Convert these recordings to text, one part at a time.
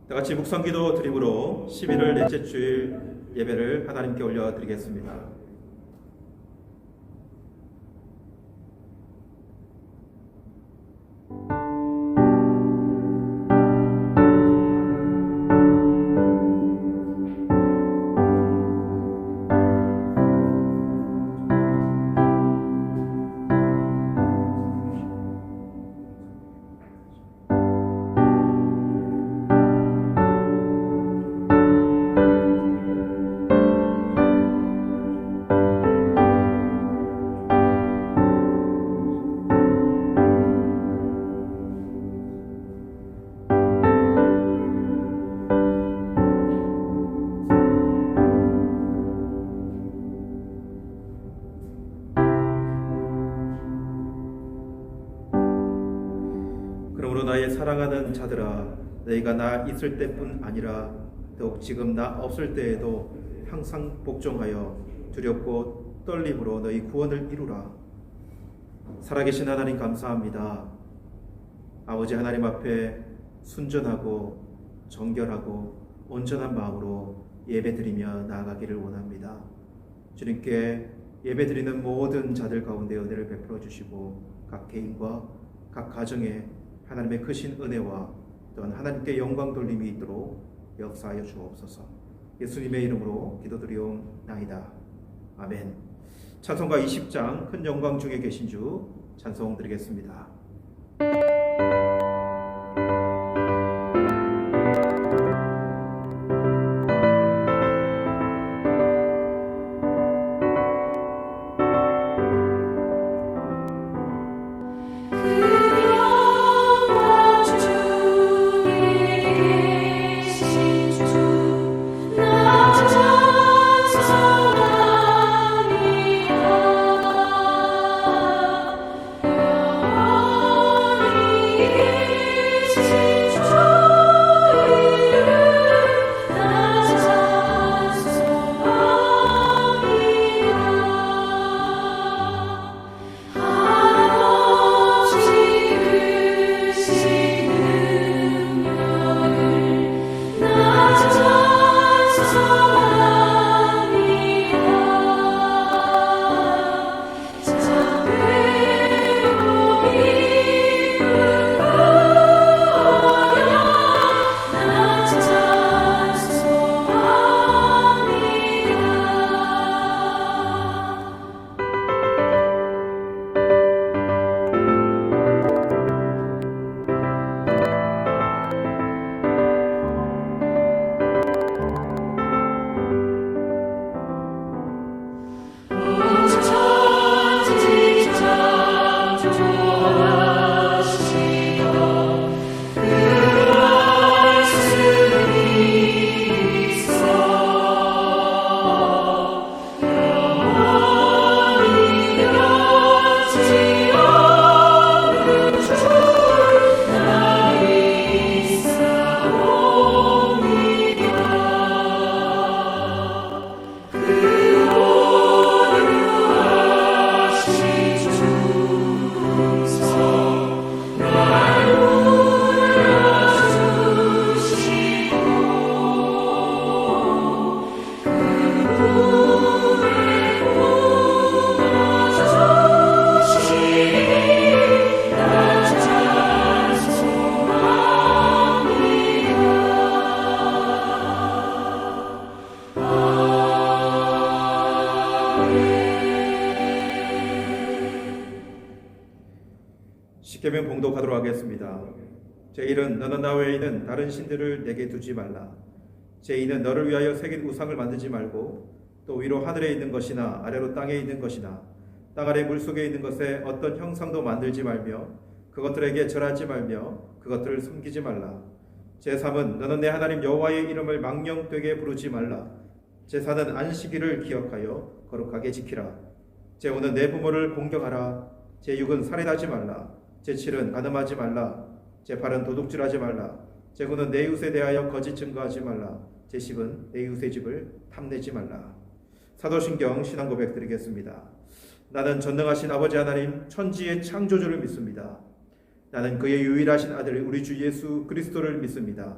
다 같이 묵상기도 드림으로 11월 넷째 주일 예배를 하나님께 올려드리겠습니다. 그러므로 나의 사랑하는 자들아, 너희가 나 있을 때뿐 아니라 더욱 지금 나 없을 때에도 항상 복종하여 두렵고 떨림으로 너희 구원을 이루라. 살아계신 하나님 감사합니다. 아버지 하나님 앞에 순전하고 정결하고 온전한 마음으로 예배드리며 나아가기를 원합니다. 주님께 예배드리는 모든 자들 가운데 은혜를 베풀어 주시고 각 개인과 각 가정에 하나님의 크신 은혜와 또한 하나님께 영광 돌림이 있도록 역사하여 주옵소서. 예수님의 이름으로 기도드리옵나이다. 아멘. 찬송가 20장 큰 영광 중에 계신 주 찬송 드리겠습니다. 십계명 봉독하도록 하겠습니다. 제1은 너는 나 외에는 다른 신들을 내게 두지 말라. 제2는 너를 위하여 새긴 우상을 만들지 말고 또 위로 하늘에 있는 것이나 아래로 땅에 있는 것이나 땅 아래 물속에 있는 것에 어떤 형상도 만들지 말며 그것들에게 절하지 말며 그것들을 섬기지 말라. 제3은 너는 내 하나님 여호와의 이름을 망령되게 부르지 말라. 제4는 안식일을 기억하여 거룩하게 지키라. 제5는 내 부모를 공경하라. 제6은 살인하지 말라. 제7은 간음하지 말라. 제8은 도둑질하지 말라. 제9는 내 이웃에 대하여 거짓 증거하지 말라. 제10은 내 이웃의 집을 탐내지 말라. 사도신경 신앙고백 드리겠습니다. 나는 전능하신 아버지 하나님 천지의 창조주를 믿습니다. 나는 그의 유일하신 아들 우리 주 예수 그리스도를 믿습니다.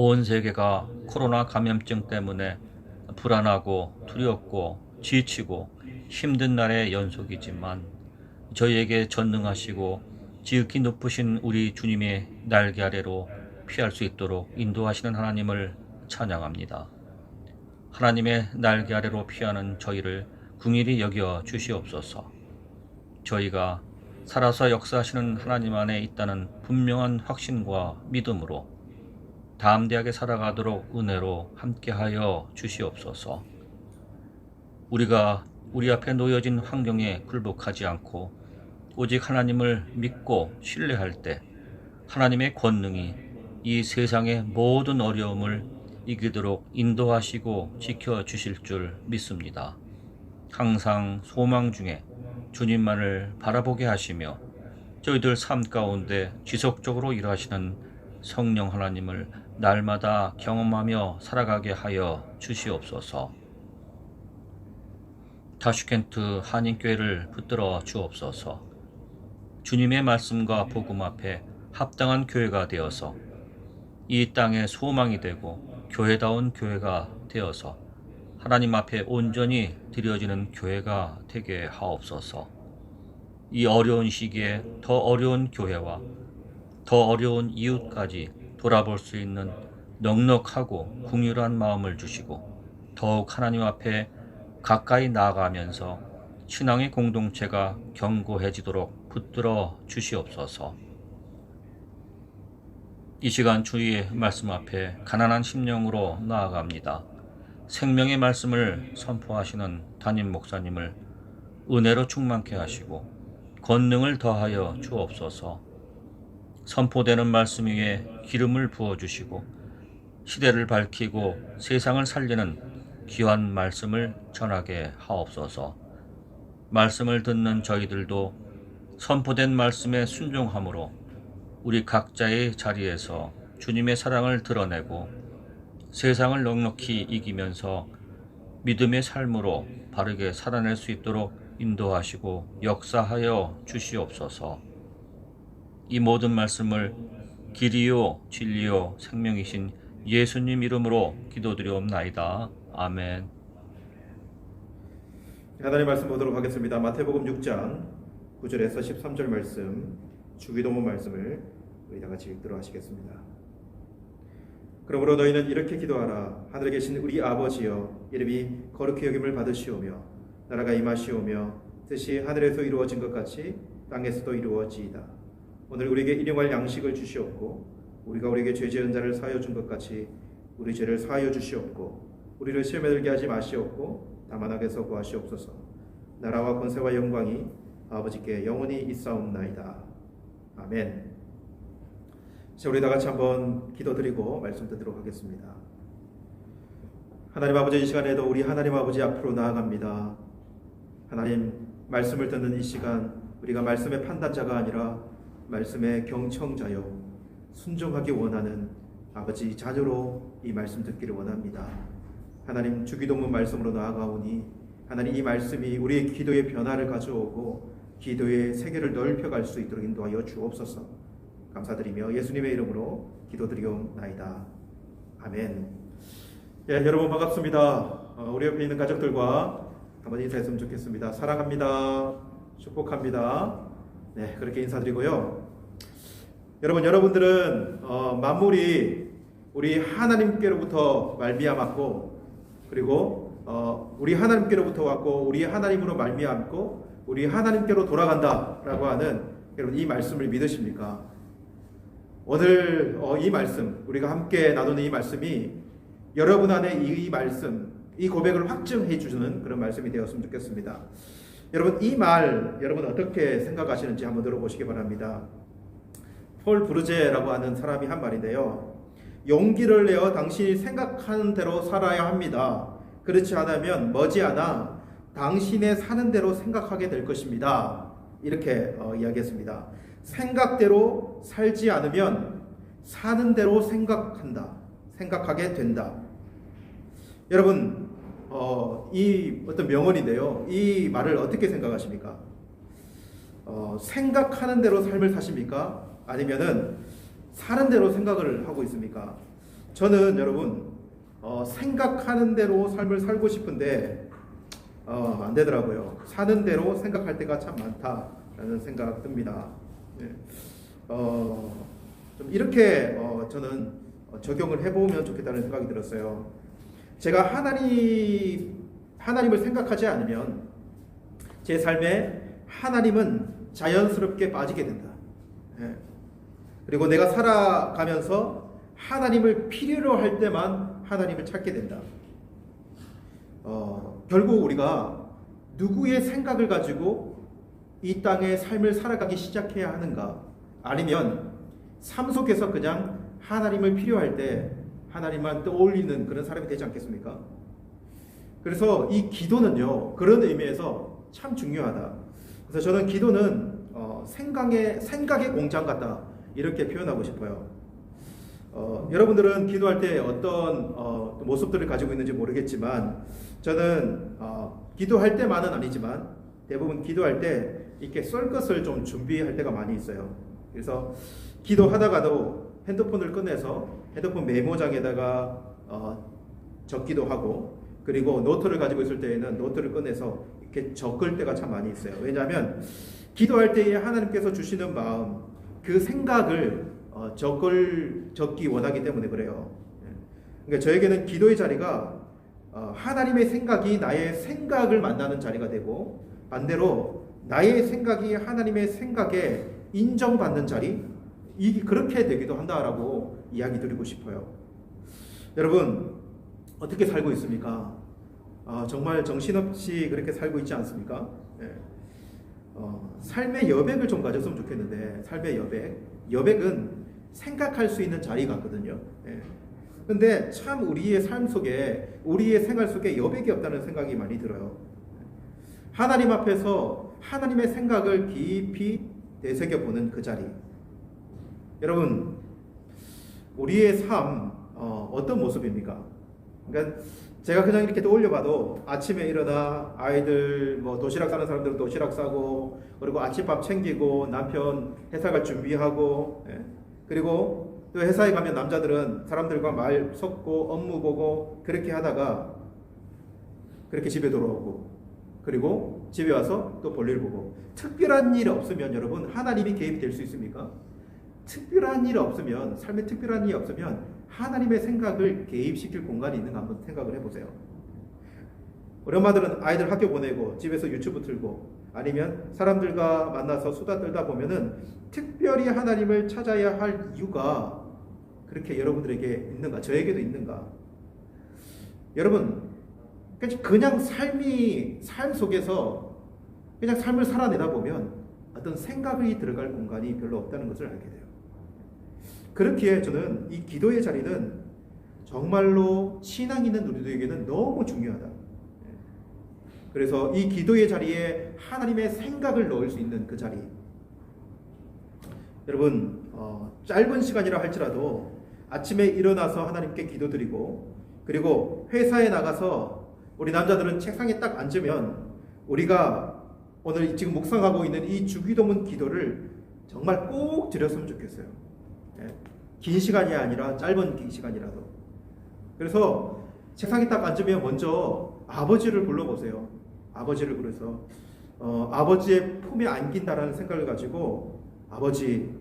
온 세계가 코로나 감염증 때문에 불안하고 두렵고 지치고 힘든 날의 연속이지만 저희에게 전능하시고 지극히 높으신 우리 주님의 날개 아래로 피할 수 있도록 인도하시는 하나님을 찬양합니다. 하나님의 날개 아래로 피하는 저희를 긍휼히 여겨 주시옵소서. 저희가 살아서 역사하시는 하나님 안에 있다는 분명한 확신과 믿음으로 담대하게 살아가도록 은혜로 함께하여 주시옵소서. 우리가 우리 앞에 놓여진 환경에 굴복하지 않고 오직 하나님을 믿고 신뢰할 때 하나님의 권능이 이 세상의 모든 어려움을 이기도록 인도하시고 지켜주실 줄 믿습니다. 항상 소망 중에 주님만을 바라보게 하시며 저희들 삶 가운데 지속적으로 일하시는 성령 하나님을 날마다 경험하며 살아가게 하여 주시옵소서. 타슈켄트 한인교회를 붙들어 주옵소서. 주님의 말씀과 복음 앞에 합당한 교회가 되어서 이 땅의 소망이 되고 교회다운 교회가 되어서 하나님 앞에 온전히 드려지는 교회가 되게 하옵소서. 이 어려운 시기에 더 어려운 교회와 더 어려운 이웃까지 돌아볼 수 있는 넉넉하고 긍휼한 마음을 주시고 더욱 하나님 앞에 가까이 나아가면서 신앙의 공동체가 견고해지도록 붙들어 주시옵소서. 이 시간 주의 말씀 앞에 가난한 심령으로 나아갑니다. 생명의 말씀을 선포하시는 담임 목사님을 은혜로 충만케 하시고 권능을 더하여 주옵소서. 선포되는 말씀 위에 기름을 부어주시고 시대를 밝히고 세상을 살리는 귀한 말씀을 전하게 하옵소서. 말씀을 듣는 저희들도 선포된 말씀에 순종함으로 우리 각자의 자리에서 주님의 사랑을 드러내고 세상을 넉넉히 이기면서 믿음의 삶으로 바르게 살아낼 수 있도록 인도하시고 역사하여 주시옵소서. 이 모든 말씀을 길이요 진리요 생명이신 예수님 이름으로 기도드리옵나이다. 아멘. 하나님 말씀 보도록 하겠습니다. 마태복음 6장 9절에서 13절 말씀, 주기도문 말씀을 우리 다 같이 읽도록 하시겠습니다. 그러므로 너희는 이렇게 기도하라. 하늘에 계신 우리 아버지여, 이름이 거룩히 여김을 받으시오며 나라가 임하시오며 뜻이 하늘에서 이루어진 것 같이 땅에서도 이루어지이다. 오늘 우리에게 일용할 양식을 주시옵고 우리가 우리에게 죄 지은 자를 사하여 준 것 같이 우리 죄를 사하여 주시옵고 우리를 시험에 들게 하지 마시옵고 다만 악에서 구하시옵소서. 나라와 권세와 영광이 아버지께 영원히 있사옵나이다. 아멘. 자, 우리 다 같이 한번 기도드리고 말씀 듣도록 하겠습니다. 하나님 아버지, 이 시간에도 우리 하나님 아버지 앞으로 나아갑니다. 하나님, 말씀을 듣는 이 시간 우리가 말씀의 판단자가 아니라 말씀의 경청자요 순종하기 원하는 아버지 자녀로 이 말씀 듣기를 원합니다. 하나님, 주기도문 말씀으로 나아가오니 하나님, 이 말씀이 우리의 기도의 변화를 가져오고 기도의 세계를 넓혀갈 수 있도록 인도하여 주옵소서. 감사드리며 예수님의 이름으로 기도드리옵나이다. 아멘. 예, 여러분 반갑습니다. 우리 옆에 있는 가족들과 한번 인사했으면 좋겠습니다. 사랑합니다. 축복합니다. 네, 그렇게 인사드리고요. 여러분들은 만물이 우리 하나님께로부터 말미암았고, 그리고 우리 하나님께로부터 왔고 우리 하나님으로 말미암고 우리 하나님께로 돌아간다라고 하는 여러분 이 말씀을 믿으십니까? 오늘 이 말씀, 우리가 함께 나누는 이 말씀이 여러분 안에 이 말씀, 이 고백을 확증해 주는 그런 말씀이 되었으면 좋겠습니다. 여러분, 이 말 여러분 어떻게 생각하시는지 한번 들어보시기 바랍니다. 폴 브루제라고 하는 사람이 한 말인데요. 용기를 내어 당신이 생각하는 대로 살아야 합니다. 그렇지 않으면 머지않아 당신의 사는 대로 생각하게 될 것입니다. 이렇게 이야기했습니다. 생각대로 살지 않으면 사는 대로 생각하게 된다. 여러분, 이 어떤 명언인데요. 이 말을 어떻게 생각하십니까? 생각하는 대로 삶을 사십니까? 아니면은 사는 대로 생각을 하고 있습니까? 저는 여러분 생각하는 대로 삶을 살고 싶은데 안 되더라고요. 사는 대로 생각할 때가 참 많다라는 생각 듭니다. 예. 좀 이렇게 저는 적용을 해보면 좋겠다는 생각이 들었어요. 제가 하나님을 생각하지 않으면 제 삶에 하나님은 자연스럽게 빠지게 된다. 예. 그리고 내가 살아가면서 하나님을 필요로 할 때만 하나님을 찾게 된다. 결국 우리가 누구의 생각을 가지고 이 땅의 삶을 살아가기 시작해야 하는가? 아니면 삶 속에서 그냥 하나님을 필요할 때 하나님만 떠올리는 그런 사람이 되지 않겠습니까? 그래서 이 기도는요, 그런 의미에서 참 중요하다. 그래서 저는 기도는 생각의 공장 같다, 이렇게 표현하고 싶어요. 여러분들은 기도할 때 어떤 모습들을 가지고 있는지 모르겠지만, 저는 기도할 때만은 아니지만 대부분 기도할 때 이렇게 썰 것을 좀 준비할 때가 많이 있어요. 그래서 기도하다가도 핸드폰을 꺼내서 핸드폰 메모장에다가 적기도 하고, 그리고 노트를 가지고 있을 때에는 노트를 꺼내서 이렇게 적을 때가 참 많이 있어요. 왜냐하면 기도할 때에 하나님께서 주시는 마음, 그 생각을 적기 원하기 때문에 그래요. 그러니까 저에게는 기도의 자리가 하나님의 생각이 나의 생각을 만나는 자리가 되고, 반대로 나의 생각이 하나님의 생각에 인정받는 자리, 그렇게 되기도 한다라고 이야기 드리고 싶어요. 여러분, 어떻게 살고 있습니까? 정말 정신없이 그렇게 살고 있지 않습니까? 네. 삶의 여백을 좀 가졌으면 좋겠는데, 삶의 여백은 생각할 수 있는 자리 같거든요. 네. 근데 참 우리의 삶 속에, 우리의 생활 속에 여백이 없다는 생각이 많이 들어요. 하나님 앞에서 하나님의 생각을 깊이 되새겨보는 그 자리. 여러분, 우리의 삶 어떤 모습입니까? 그러니까 제가 그냥 이렇게 떠올려봐도 아침에 일어나 아이들 도시락 싸는 사람들은 도시락 싸고, 그리고 아침밥 챙기고, 남편 회사 갈 준비하고, 그리고 또 회사에 가면 남자들은 사람들과 말 섞고 업무 보고 그렇게 하다가 그렇게 집에 돌아오고, 그리고 집에 와서 또 볼일 보고. 특별한 일 없으면 여러분 하나님이 개입이 될 수 있습니까? 특별한 일 없으면, 삶에 특별한 일이 없으면 하나님의 생각을 개입시킬 공간이 있는가 한번 생각을 해보세요. 우리 엄마들은 아이들 학교 보내고 집에서 유튜브 틀고, 아니면 사람들과 만나서 수다 떨다 보면은 특별히 하나님을 찾아야 할 이유가 그렇게 여러분들에게 있는가? 저에게도 있는가? 여러분, 그냥 삶 속에서 그냥 삶을 살아내다 보면 어떤 생각이 들어갈 공간이 별로 없다는 것을 알게 돼요. 그렇기에 저는 이 기도의 자리는 정말로 신앙 있는 우리들에게는 너무 중요하다. 그래서 이 기도의 자리에 하나님의 생각을 넣을 수 있는 그 자리. 여러분, 짧은 시간이라 할지라도 아침에 일어나서 하나님께 기도드리고, 그리고 회사에 나가서 우리 남자들은 책상에 딱 앉으면 우리가 오늘 지금 묵상하고 있는 이 주기도문 기도를 정말 꼭 드렸으면 좋겠어요. 긴 시간이 아니라 짧은 시간이라도. 그래서 책상에 딱 앉으면 먼저 아버지를 불러보세요. 아버지를 부르서 아버지의 품에 안긴다라는 생각을 가지고, 아버지,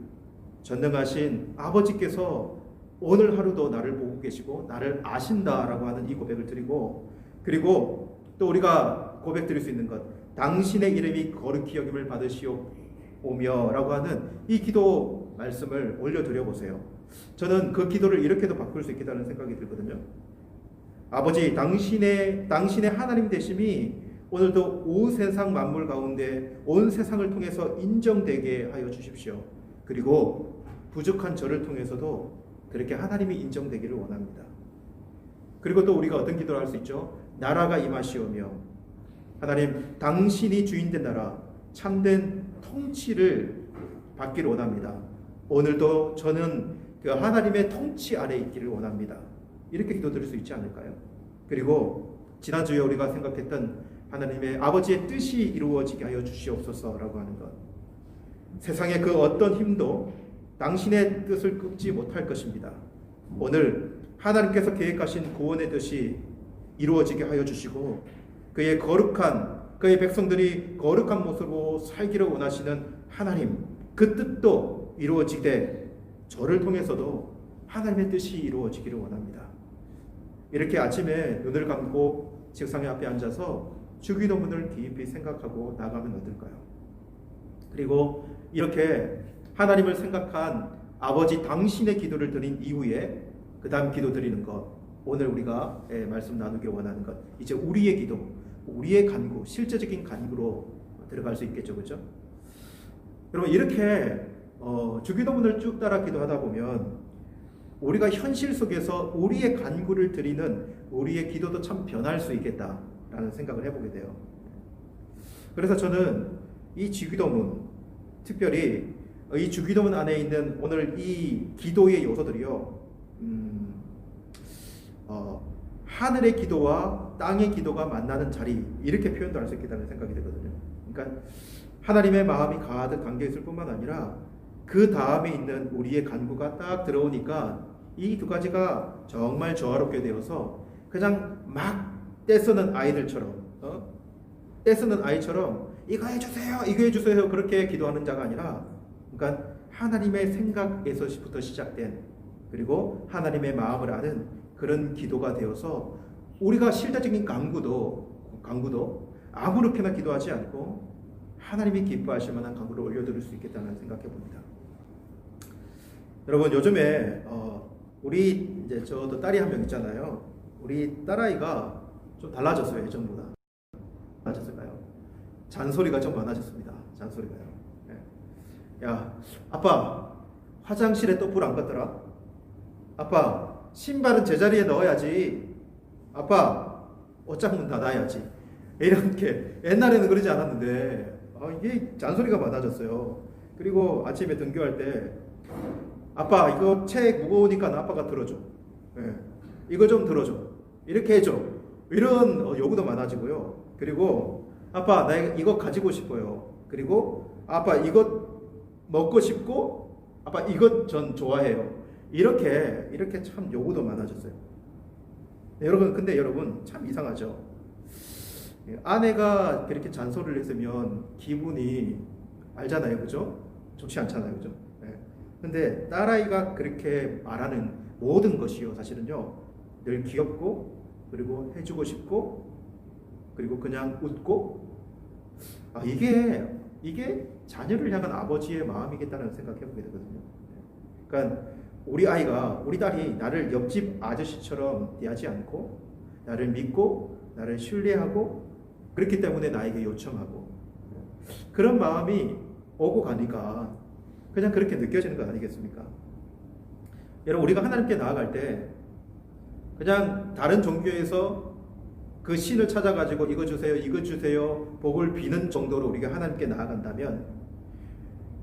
전능하신 아버지께서 오늘 하루도 나를 보고 계시고 나를 아신다라고 하는 이 고백을 드리고, 그리고 또 우리가 고백 드릴 수 있는 것, 당신의 이름이 거룩히 여김을 받으시오며 라고 하는 이 기도 말씀을 올려드려 보세요. 저는 그 기도를 이렇게도 바꿀 수 있겠다는 생각이 들거든요. 아버지, 당신의 하나님 되심이 오늘도 온 세상 만물 가운데 온 세상을 통해서 인정되게 하여 주십시오. 그리고 부족한 저를 통해서도 그렇게 하나님이 인정되기를 원합니다. 그리고 또 우리가 어떤 기도를 할 수 있죠? 나라가 임하시오며, 하나님 당신이 주인된 나라, 참된 통치를 받기를 원합니다. 오늘도 저는 그 하나님의 통치 아래 있기를 원합니다. 이렇게 기도드릴 수 있지 않을까요? 그리고 지난주에 우리가 생각했던 하나님의 아버지의 뜻이 이루어지게 하여 주시옵소서라고 하는 것, 세상의 그 어떤 힘도 당신의 뜻을 끄지 못할 것입니다. 오늘 하나님께서 계획하신 구원의 뜻이 이루어지게 하여 주시고 그의 백성들이 거룩한 모습으로 살기를 원하시는 하나님, 그 뜻도 이루어지되 저를 통해서도 하나님의 뜻이 이루어지기를 원합니다. 이렇게 아침에 눈을 감고 책상 앞에 앉아서 주기도문을 깊이 생각하고 나가면 어떨까요? 그리고 이렇게 하나님을 생각한 아버지 당신의 기도를 드린 이후에 그 다음 기도 드리는 것, 오늘 우리가 말씀 나누기 원하는 것, 이제 우리의 기도, 우리의 간구, 실제적인 간구로 들어갈 수 있겠죠, 그렇죠? 여러분, 이렇게 주기도문을 쭉 따라 기도하다 보면 우리가 현실 속에서 우리의 간구를 드리는 우리의 기도도 참 변할 수 있겠다라는 생각을 해보게 돼요. 그래서 저는 이 주기도문, 특별히 이 주기도문 안에 있는 오늘 이 기도의 요소들이요, 하늘의 기도와 땅의 기도가 만나는 자리, 이렇게 표현도 할 수 있겠다는 생각이 들거든요. 그러니까 하나님의 마음이 가득 담겨 있을 뿐만 아니라 그 다음에 있는 우리의 간구가 딱 들어오니까 이 두 가지가 정말 조화롭게 되어서 그냥 막 떼쓰는 아이들처럼, 떼쓰는 아이처럼 이거 해주세요, 이거 해주세요, 그렇게 기도하는 자가 아니라, 그러니까 하나님의 생각에서부터 시작된, 그리고 하나님의 마음을 아는 그런 기도가 되어서 우리가 실제적인 간구도 아무렇게나 기도하지 않고 하나님이 기뻐하실 만한 간구를 올려드릴 수 있겠다는 생각해 봅니다. 여러분, 요즘에 우리 이제 저도 딸이 한 명 있잖아요. 우리 딸아이가 좀 달라졌어요. 예전보다. 달라졌을까요? 잔소리가 좀 많아졌습니다. 잔소리가요. 네. 야, 아빠 화장실에 또 불 안 껐더라? 아빠 신발은 제자리에 넣어야지. 아빠 옷장 문 닫아야지. 이렇게 옛날에는 그러지 않았는데 이게 잔소리가 많아졌어요. 그리고 아침에 등교할 때 아빠 이거 책 무거우니까 아빠가 들어줘. 네. 이거 좀 들어줘. 이렇게 해줘. 이런 요구도 많아지고요. 그리고 아빠 나 이거 가지고 싶어요. 그리고 아빠 이거 먹고 싶고 아빠 이것 전 좋아해요. 이렇게 참 요구도 많아졌어요. 네, 근데 여러분 참 이상하죠. 아내가 그렇게 잔소리를 했으면 기분이 알잖아요, 그죠? 좋지 않잖아요, 그죠? 네. 근데 딸아이가 그렇게 말하는 모든 것이요, 사실은요, 늘 귀엽고, 그리고 해주고 싶고, 그리고 그냥 웃고, 이게 자녀를 향한 아버지의 마음이겠다는 생각해 보게 되거든요. 그러니까 우리 딸이 나를 옆집 아저씨처럼 대하지 않고, 나를 믿고, 나를 신뢰하고, 그렇기 때문에 나에게 요청하고, 그런 마음이 오고 가니까 그냥 그렇게 느껴지는 거 아니겠습니까? 여러분, 우리가 하나님께 나아갈 때 그냥 다른 종교에서 그 신을 찾아가지고 이거 주세요 복을 비는 정도로 우리가 하나님께 나아간다면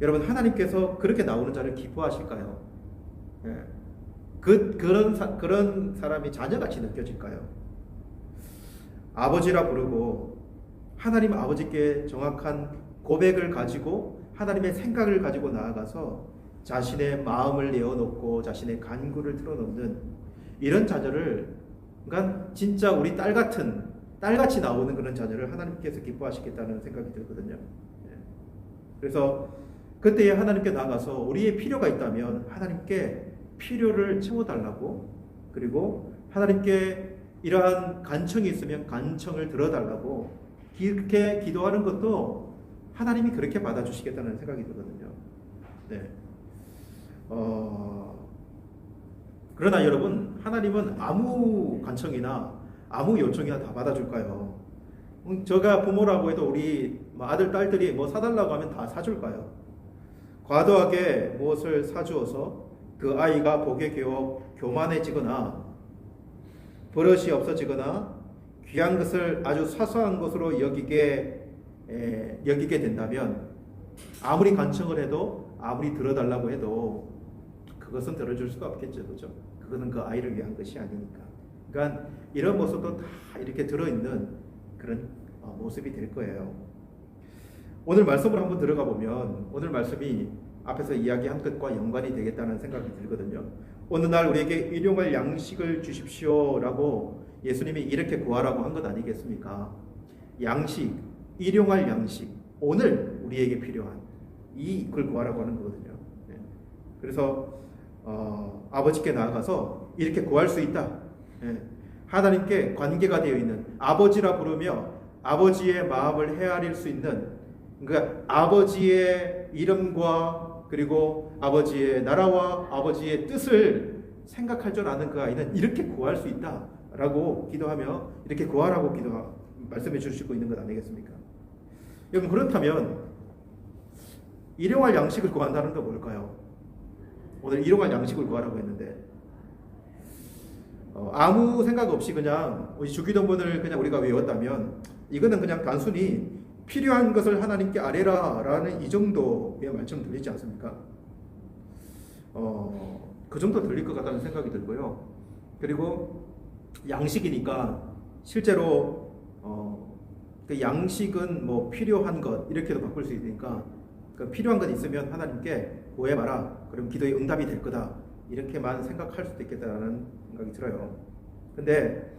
여러분, 하나님께서 그렇게 나오는 자를 기뻐하실까요? 예. 그런 사람이 자녀같이 느껴질까요? 아버지라 부르고 하나님 아버지께 정확한 고백을 가지고 하나님의 생각을 가지고 나아가서 자신의 마음을 내어놓고 자신의 간구를 틀어놓는 이런 자녀를, 그러니까 진짜 우리 딸같이 나오는 그런 자녀를 하나님께서 기뻐하시겠다는 생각이 들거든요. 그래서 그때에 하나님께 나가서 우리의 필요가 있다면 하나님께 필요를 채워달라고, 그리고 하나님께 이러한 간청이 있으면 간청을 들어달라고 이렇게 기도하는 것도 하나님이 그렇게 받아주시겠다는 생각이 들거든요. 네. 그러나 여러분, 하나님은 아무 간청이나 아무 요청이나 다 받아줄까요? 제가 부모라고 해도 우리 아들, 딸들이 뭐 사달라고 하면 다 사줄까요? 과도하게 무엇을 사주어서 그 아이가 복에 교만해지거나 버릇이 없어지거나 귀한 것을 아주 사소한 것으로 여기게 된다면 아무리 간청을 해도 아무리 들어달라고 해도 그것은 들어줄 수가 없겠죠, 그죠? 그거는 그 아이를 위한 것이 아니니까. 그러니까 이런 모습도 다 이렇게 들어있는 그런 모습이 될 거예요. 오늘 말씀을 한번 들어가 보면 오늘 말씀이 앞에서 이야기한 것과 연관이 되겠다는 생각이 들거든요. 어느 날 우리에게 일용할 양식을 주십시오라고 예수님이 이렇게 구하라고 한 것 아니겠습니까? 양식, 일용할 양식, 오늘 우리에게 필요한 이걸 구하라고 하는 거거든요. 네. 그래서 아버지께 나아가서 이렇게 구할 수 있다. 네. 하나님께 관계가 되어 있는, 아버지라 부르며 아버지의 마음을 헤아릴 수 있는, 그러니까 아버지의 이름과 그리고 아버지의 나라와 아버지의 뜻을 생각할 줄 아는 그 아이는 이렇게 구할 수 있다라고 기도하며, 이렇게 구하라고 말씀해 주시고 있는 것 아니겠습니까? 여러분, 그렇다면 일용할 양식을 구한다는 건 뭘까요? 오늘 일용할 양식을 구하라고 했는데 아무 생각 없이 그냥 주기도문을 그냥 우리가 외웠다면 이거는 그냥 단순히 필요한 것을 하나님께 아뢰라라는 이 정도의 말씀 들리지 않습니까? 그 정도 들릴 것 같다는 생각이 들고요. 그리고 양식이니까 실제로 그 양식은 뭐 필요한 것 이렇게도 바꿀 수 있으니까 그 필요한 것 있으면 하나님께 구해봐라. 그럼 기도의 응답이 될 거다. 이렇게만 생각할 수도 있겠다라는 생각이 들어요. 근데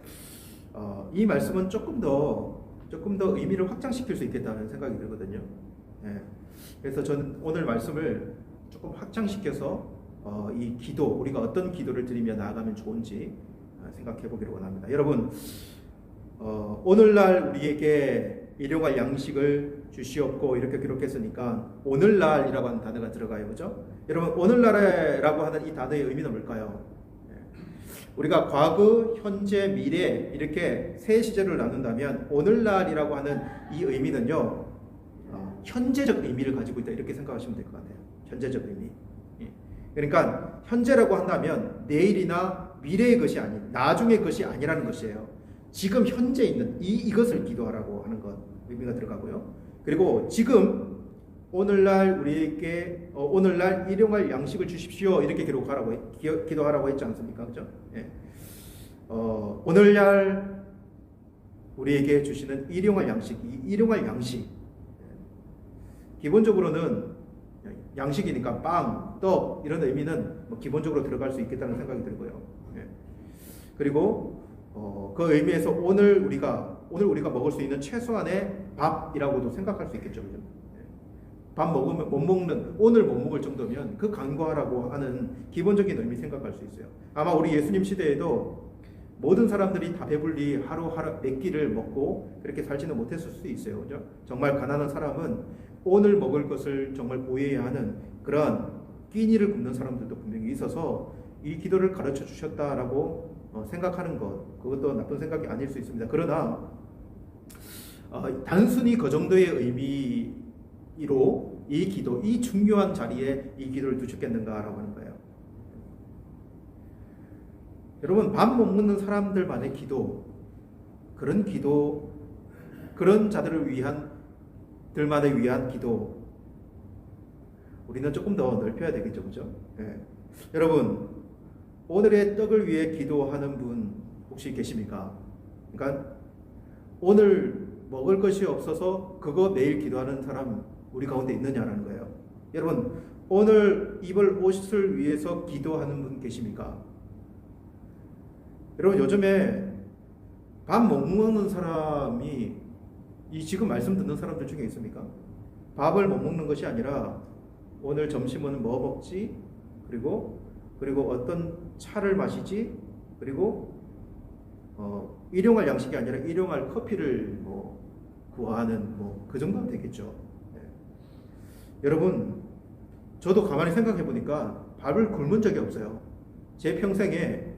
이 말씀은 조금 더 의미를 확장시킬 수 있겠다는 생각이 들거든요. 예. 그래서 저는 오늘 말씀을 조금 확장시켜서 이 기도, 우리가 어떤 기도를 드리며 나아가면 좋은지 생각해 보기를 원합니다. 여러분, 오늘날 우리에게 일용할 양식을 주시옵고 이렇게 기록했으니까 오늘날이라고 하는 단어가 들어가요. 그죠? 여러분, 오늘날이라고 하는 이 단어의 의미는 뭘까요? 우리가 과거, 현재, 미래 이렇게 세 시제를 나눈다면 오늘날이라고 하는 이 의미는요, 현재적 의미를 가지고 있다 이렇게 생각하시면 될 것 같아요. 현재적 의미. 그러니까 현재라고 한다면 내일이나 미래의 것이 아닌, 나중의 것이 아니라는 것이에요. 지금 현재 있는 이것을 기도하라고 하는 것 의미가 들어가고요. 그리고 지금 오늘날 우리에게 오늘날 일용할 양식을 주십시오 이렇게 기도하라고 했지 않습니까? 그죠? 예. 오늘날 우리에게 주시는 일용할 양식, 이 일용할 양식 기본적으로는 양식이니까 빵, 떡 이런 의미는 뭐 기본적으로 들어갈 수 있겠다는 생각이 들고요. 예. 그리고 그 의미에서 오늘 우리가 먹을 수 있는 최소한의 밥이라고도 생각할 수 있겠죠. 그죠? 밥 먹으면 못 먹는, 오늘 못 먹을 정도면 그 간과하라고 하는 기본적인 의미 생각할 수 있어요. 아마 우리 예수님 시대에도 모든 사람들이 다 배불리 하루 몇 끼를 먹고 그렇게 살지는 못했을 수도 있어요. 그죠? 정말 가난한 사람은 오늘 먹을 것을 정말 보여야 하는 그런 끼니를 굶는 사람들도 분명히 있어서 이 기도를 가르쳐 주셨다라고 생각하는 것, 그것도 나쁜 생각이 아닐 수 있습니다. 그러나 단순히 그 정도의 의미로 이 기도, 이 중요한 자리에 이 기도를 두셨겠는가라고 하는 거예요. 여러분, 밥 못 먹는 사람들만의 기도, 그런 자들을 위한 들만을 위한 기도, 우리는 조금 더 넓혀야 되겠죠, 그죠? 네. 여러분, 오늘의 떡을 위해 기도하는 분 혹시 계십니까? 그러니까 오늘 먹을 것이 없어서 그거 매일 기도하는 사람 우리 가운데 있느냐라는 거예요. 여러분, 오늘 입을 옷을 위해서 기도하는 분 계십니까? 여러분, 요즘에 밥 못 먹는 사람이 이 지금 말씀 듣는 사람들 중에 있습니까? 밥을 못 먹는 것이 아니라 오늘 점심은 뭐 먹지? 그리고 어떤 차를 마시지? 그리고 일용할 양식이 아니라 일용할 커피를 뭐 구하는 뭐 그 정도는 되겠죠. 네. 여러분, 저도 가만히 생각해 보니까 밥을 굶은 적이 없어요. 제 평생에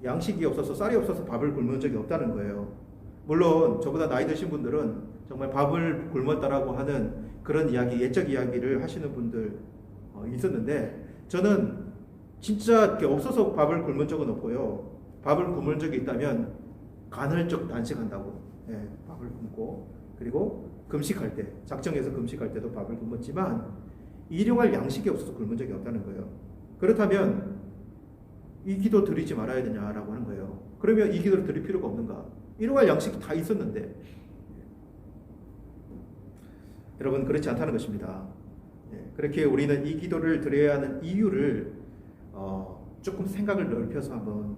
양식이 없어서 쌀이 없어서 밥을 굶은 적이 없다는 거예요. 물론 저보다 나이 드신 분들은 정말 밥을 굶었다라고 하는 그런 이야기, 예적 이야기를 하시는 분들 있었는데 저는 진짜 이렇게 없어서 밥을 굶은 적은 없고요. 밥을 굶은 적이 있다면 간헐적 단식한다고 밥을 굶고, 그리고 금식할 때, 작정해서 금식할 때도 밥을 굶었지만 일용할 양식이 없어서 굶은 적이 없다는 거예요. 그렇다면 이 기도 드리지 말아야 되냐라고 하는 거예요. 그러면 이 기도를 드릴 필요가 없는가? 일용할 양식이 다 있었는데. 여러분, 그렇지 않다는 것입니다. 그렇게 우리는 이 기도를 드려야 하는 이유를 조금 생각을 넓혀서 한번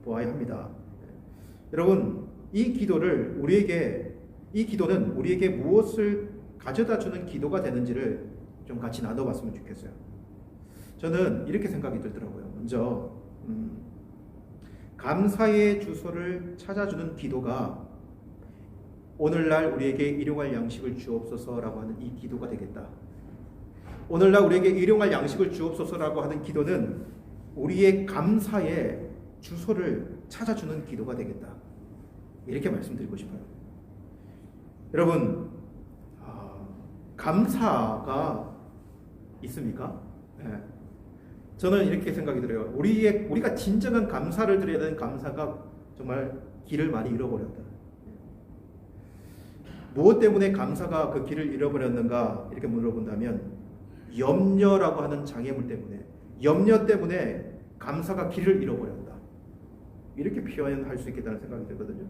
보아야 합니다. 여러분, 이 기도는 우리에게 무엇을 가져다 주는 기도가 되는지를 좀 같이 나눠봤으면 좋겠어요. 저는 이렇게 생각이 들더라고요. 먼저 감사의 주소를 찾아주는 기도가 오늘날 우리에게 일용할 양식을 주옵소서라고 하는 이 기도가 되겠다. 오늘날 우리에게 일용할 양식을 주옵소서라고 하는 기도는 우리의 감사의 주소를 찾아주는 기도가 되겠다. 이렇게 말씀드리고 싶어요. 여러분, 감사가 있습니까? 네. 저는 이렇게 생각이 들어요. 우리가 진정한 감사를 드려야 되는 감사가 정말 길을 많이 잃어버렸다. 무엇 때문에 감사가 그 길을 잃어버렸는가 이렇게 물어본다면 염려라고 하는 장애물 때문에, 염려 때문에 감사가 길을 잃어버렸다. 이렇게 표현할 수 있겠다는 생각이 들거든요.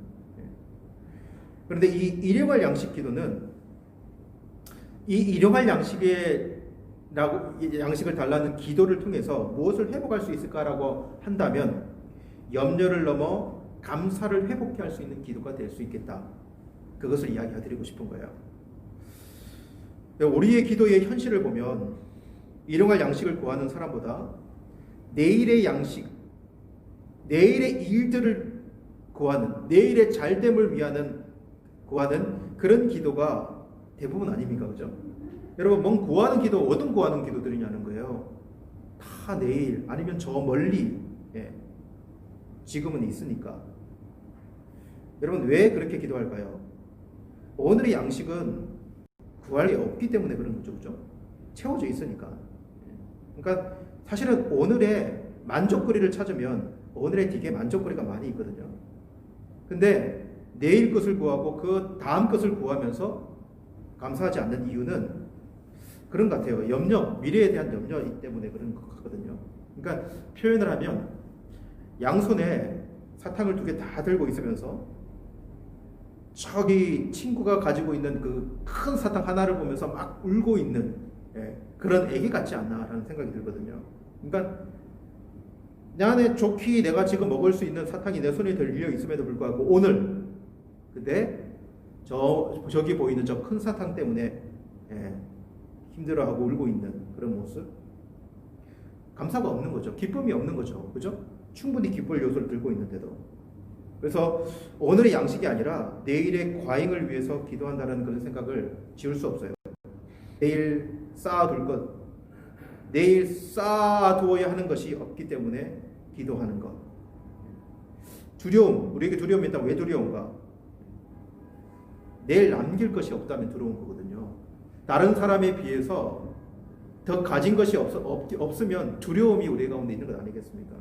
그런데 이 일용할 양식 기도는 이 일용할 양식을 달라는 기도를 통해서 무엇을 회복할 수 있을까라고 한다면 염려를 넘어 감사를 회복해 할 수 있는 기도가 될 수 있겠다. 그것을 이야기해드리고 싶은 거예요. 우리의 기도의 현실을 보면 일용할 양식을 구하는 사람보다 내일의 양식, 내일의 일들을 구하는, 내일의 잘됨을 구하는 그런 기도가 대부분 아닙니까? 그죠? 여러분, 뭔 구하는 기도, 어떤 구하는 기도들이냐는 거예요. 다 내일, 아니면 저 멀리, 지금은 있으니까. 여러분, 왜 그렇게 기도할까요? 오늘의 양식은 구할 게 없기 때문에 그런 거죠. 그죠? 채워져 있으니까. 그러니까 사실은 오늘의 만족거리를 찾으면 오늘의 되게 만족거리가 많이 있거든요. 근데 내일 것을 구하고 그 다음 것을 구하면서 감사하지 않는 이유는 그런 것 같아요. 염려, 미래에 대한 염려 때문에 그런 것 같거든요. 그러니까 표현을 하면 양손에 사탕을 2개 다 들고 있으면서 저기 친구가 가지고 있는 그 큰 사탕 하나를 보면서 막 울고 있는 그런 애기 같지 않나라는 생각이 들거든요. 그러니까 내 안에 좋게 내가 지금 먹을 수 있는 사탕이 내 손에 들려 있음에도 불구하고 오늘 근데 저기 보이는 저 큰 사탕 때문에 힘들어하고 울고 있는 그런 모습, 감사가 없는 거죠. 기쁨이 없는 거죠. 그죠? 충분히 기쁠 요소를 들고 있는데도. 그래서 오늘의 양식이 아니라 내일의 과잉을 위해서 기도한다는 그런 생각을 지울 수 없어요. 내일 쌓아둘 것, 내일 쌓아두어야 하는 것이 없기 때문에 기도하는 것. 두려움, 우리에게 두려움이 있다면 왜 두려운가? 내일 남길 것이 없다면 두려운 거거든요. 다른 사람에 비해서 더 가진 것이 없으면 두려움이 우리 가운데 있는 것 아니겠습니까?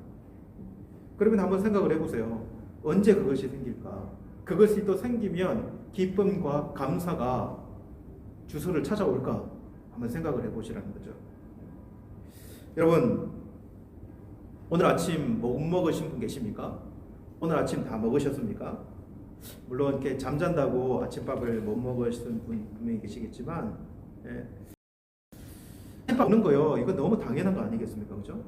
그러면 한번 생각을 해보세요. 언제 그것이 생길까? 그것이 또 생기면 기쁨과 감사가 주소를 찾아올까? 한번 생각을 해보시라는 거죠. 여러분, 오늘 아침 못 먹으신 분 계십니까? 오늘 아침 다 먹으셨습니까? 물론 이렇게 잠잔다고 아침밥을 못 먹으신 분 분명히 계시겠지만, 아침밥 먹는 거요. 이건 너무 당연한 거 아니겠습니까? 그죠?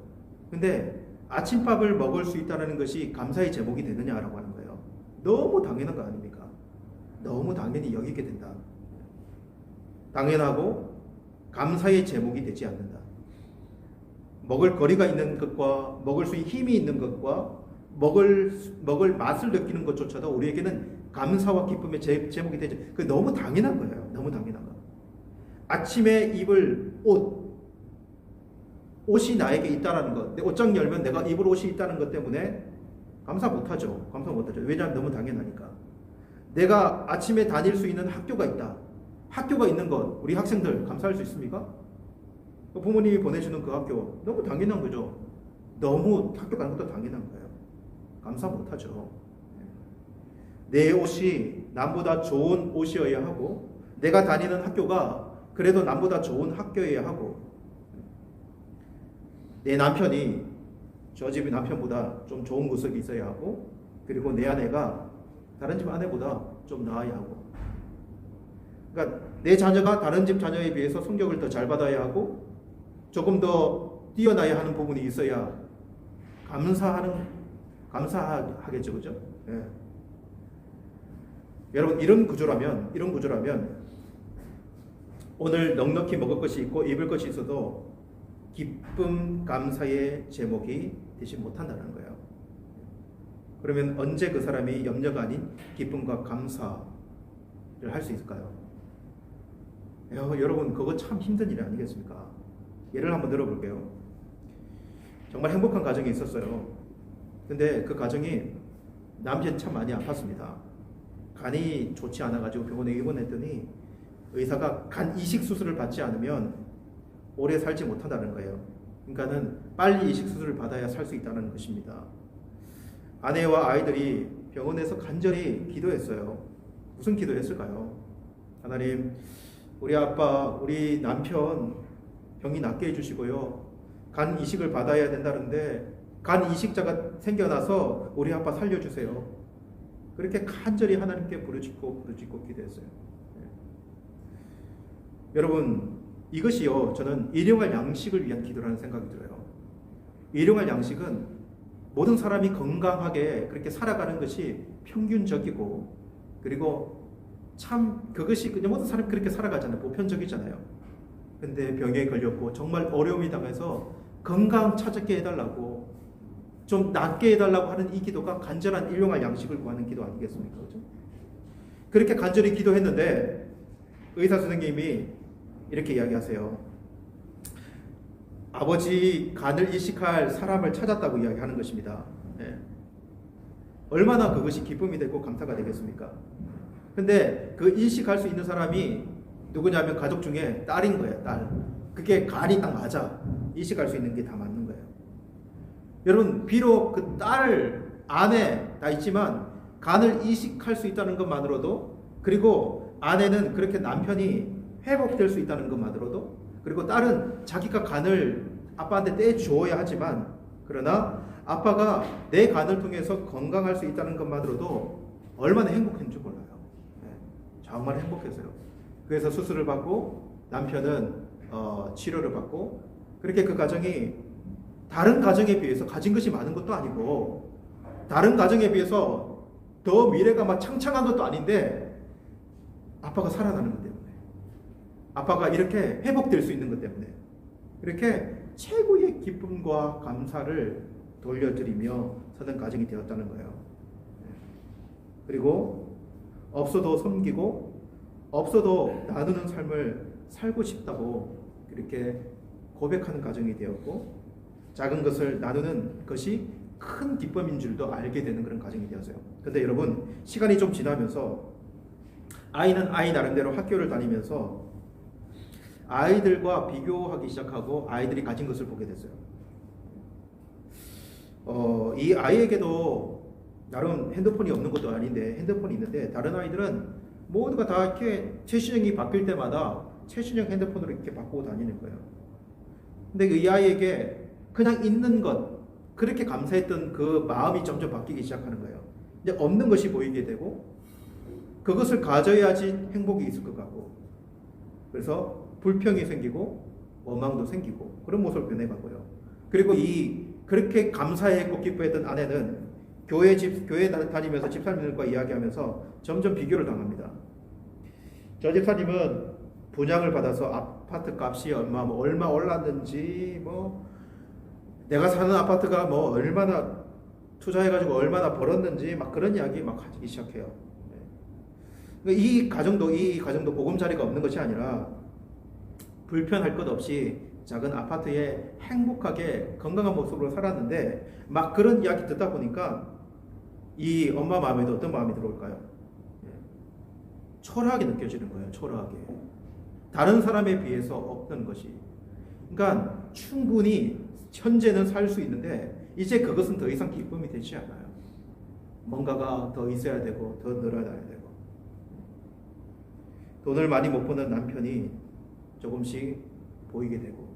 근데 아침밥을 먹을 수 있다는 것이 감사의 제목이 되느냐라고 하는 거예요. 너무 당연한 거 아닙니까? 너무 당연히 여기게 된다. 당연하고 감사의 제목이 되지 않는다. 먹을 거리가 있는 것과 먹을 수 있는 힘이 있는 것과 먹을 맛을 느끼는 것조차도 우리에게는 감사와 기쁨의 제목이 되죠. 그 너무 당연한 거예요. 너무 당연한 거. 아침에 입을 옷이 나에게 있다라는 것, 내 옷장 열면 내가 입을 옷이 있다는 것 때문에 감사 못하죠. 감사 못하죠. 왜냐하면 너무 당연하니까. 내가 아침에 다닐 수 있는 학교가 있다. 학교가 있는 것, 우리 학생들 감사할 수 있습니까? 부모님이 보내주는 그 학교, 너무 당연한 거죠. 너무 학교 가는 것도 당연한 거예요. 감사 못하죠. 내 옷이 남보다 좋은 옷이어야 하고, 내가 다니는 학교가 그래도 남보다 좋은 학교여야 하고, 내 남편이 저 집 남편보다 좀 좋은 모습이 있어야 하고, 그리고 내 아내가 다른 집 아내보다 좀 나아야 하고, 그러니까 내 자녀가 다른 집 자녀에 비해서 성격을 더 잘 받아야 하고, 조금 더 뛰어나야 하는 부분이 있어야 감사하겠죠, 그죠? 예. 여러분 이런 구조라면 오늘 넉넉히 먹을 것이 있고 입을 것이 있어도 기쁨 감사의 제목이 되지 못한다는 거예요. 그러면 언제 그 사람이 염려가 아닌 기쁨과 감사를 할 수 있을까요? 여러분 그거 참 힘든 일 아니겠습니까? 예를 한번 들어볼게요. 정말 행복한 가정이 있었어요. 근데 그 가정이 남편이 참 많이 아팠습니다. 간이 좋지 않아가지고 병원에 입원했더니 의사가 간 이식 수술을 받지 않으면 오래 살지 못한다는 거예요. 그러니까는 빨리 이식 수술을 받아야 살 수 있다는 것입니다. 아내와 아이들이 병원에서 간절히 기도했어요. 무슨 기도했을까요? 하나님, 우리 아빠, 우리 남편 병이 낫게 해주시고요. 간 이식을 받아야 된다는데 간 이식자가 생겨나서 우리 아빠 살려주세요. 그렇게 간절히 하나님께 부르짖고 기도했어요. 네. 여러분 이것이요, 저는 일용할 양식을 위한 기도라는 생각이 들어요. 일용할 양식은 모든 사람이 건강하게 그렇게 살아가는 것이 평균적이고, 그리고 참 그것이 모든 사람이 그렇게 살아가잖아요. 보편적이잖아요. 근데 병에 걸렸고 정말 어려움이 당해서 건강 찾게 해달라고, 좀 낫게 해달라고 하는 이 기도가 간절한 일용할 양식을 구하는 기도 아니겠습니까? 그렇죠? 그렇게 간절히 기도했는데 의사 선생님이 이렇게 이야기하세요. 아버지 간을 이식할 사람을 찾았다고 이야기하는 것입니다. 네. 얼마나 그것이 기쁨이 되고 감사가 되겠습니까? 근데 그 이식할 수 있는 사람이 누구냐면 가족 중에 딸인 거예요. 딸. 그게 간이 딱 맞아. 이식할 수 있는 게 다 맞는 거예요. 여러분 비록 그 딸 아내 다 있지만 간을 이식할 수 있다는 것만으로도, 그리고 아내는 그렇게 남편이 회복될 수 있다는 것만으로도, 그리고 딸은 자기가 간을 아빠한테 떼주어야 하지만, 그러나 아빠가 내 간을 통해서 건강할 수 있다는 것만으로도 얼마나 행복했는지 몰라요. 네, 정말 행복했어요. 그래서 수술을 받고 남편은 치료를 받고, 그렇게 그 가정이 다른 가정에 비해서 가진 것이 많은 것도 아니고, 다른 가정에 비해서 더 미래가 막 창창한 것도 아닌데 아빠가 살아나는 것 때문에, 아빠가 이렇게 회복될 수 있는 것 때문에 이렇게 최고의 기쁨과 감사를 돌려드리며 사는 가정이 되었다는 거예요. 그리고 없어도 섬기고 없어도 나누는 삶을 살고 싶다고 이렇게 고백하는 가정이 되었고, 작은 것을 나누는 것이 큰 기쁨인 줄도 알게 되는 그런 가정이 되었어요. 근데 여러분 시간이 좀 지나면서 아이는 아이 나름대로 학교를 다니면서 아이들과 비교하기 시작하고 아이들이 가진 것을 보게 됐어요. 이 아이에게도 나름 핸드폰이 없는 것도 아닌데 핸드폰이 있는데, 다른 아이들은 모두가 다 이렇게 최신형이 바뀔 때마다 최신형 핸드폰으로 이렇게 바꾸고 다니는 거예요. 근데 이 아이에게 그냥 있는 것, 그렇게 감사했던 그 마음이 점점 바뀌기 시작하는 거예요. 이제 없는 것이 보이게 되고, 그것을 가져야지 행복이 있을 것 같고, 그래서 불평이 생기고 원망도 생기고 그런 모습을 변해가고요. 그리고 그렇게 감사했고 기뻐했던 아내는 교회 다니면서 집사님들과 이야기하면서 점점 비교를 당합니다. 저 집사님은 분양을 받아서 아파트 값이 얼마 올랐는지, 내가 사는 아파트가 얼마나 투자해가지고 얼마나 벌었는지 막 그런 이야기 막 하기 시작해요. 이 가정도 보금자리가 없는 것이 아니라 불편할 것 없이 작은 아파트에 행복하게 건강한 모습으로 살았는데, 막 그런 이야기 듣다 보니까 이 엄마 마음에도 어떤 마음이 들어올까요? 초라하게 느껴지는 거예요. 초라하게. 다른 사람에 비해서 없는 것이. 그러니까 충분히 현재는 살 수 있는데 이제 그것은 더 이상 기쁨이 되지 않아요. 뭔가가 더 있어야 되고 더 늘어나야 되고. 돈을 많이 못 버는 남편이 조금씩 보이게 되고,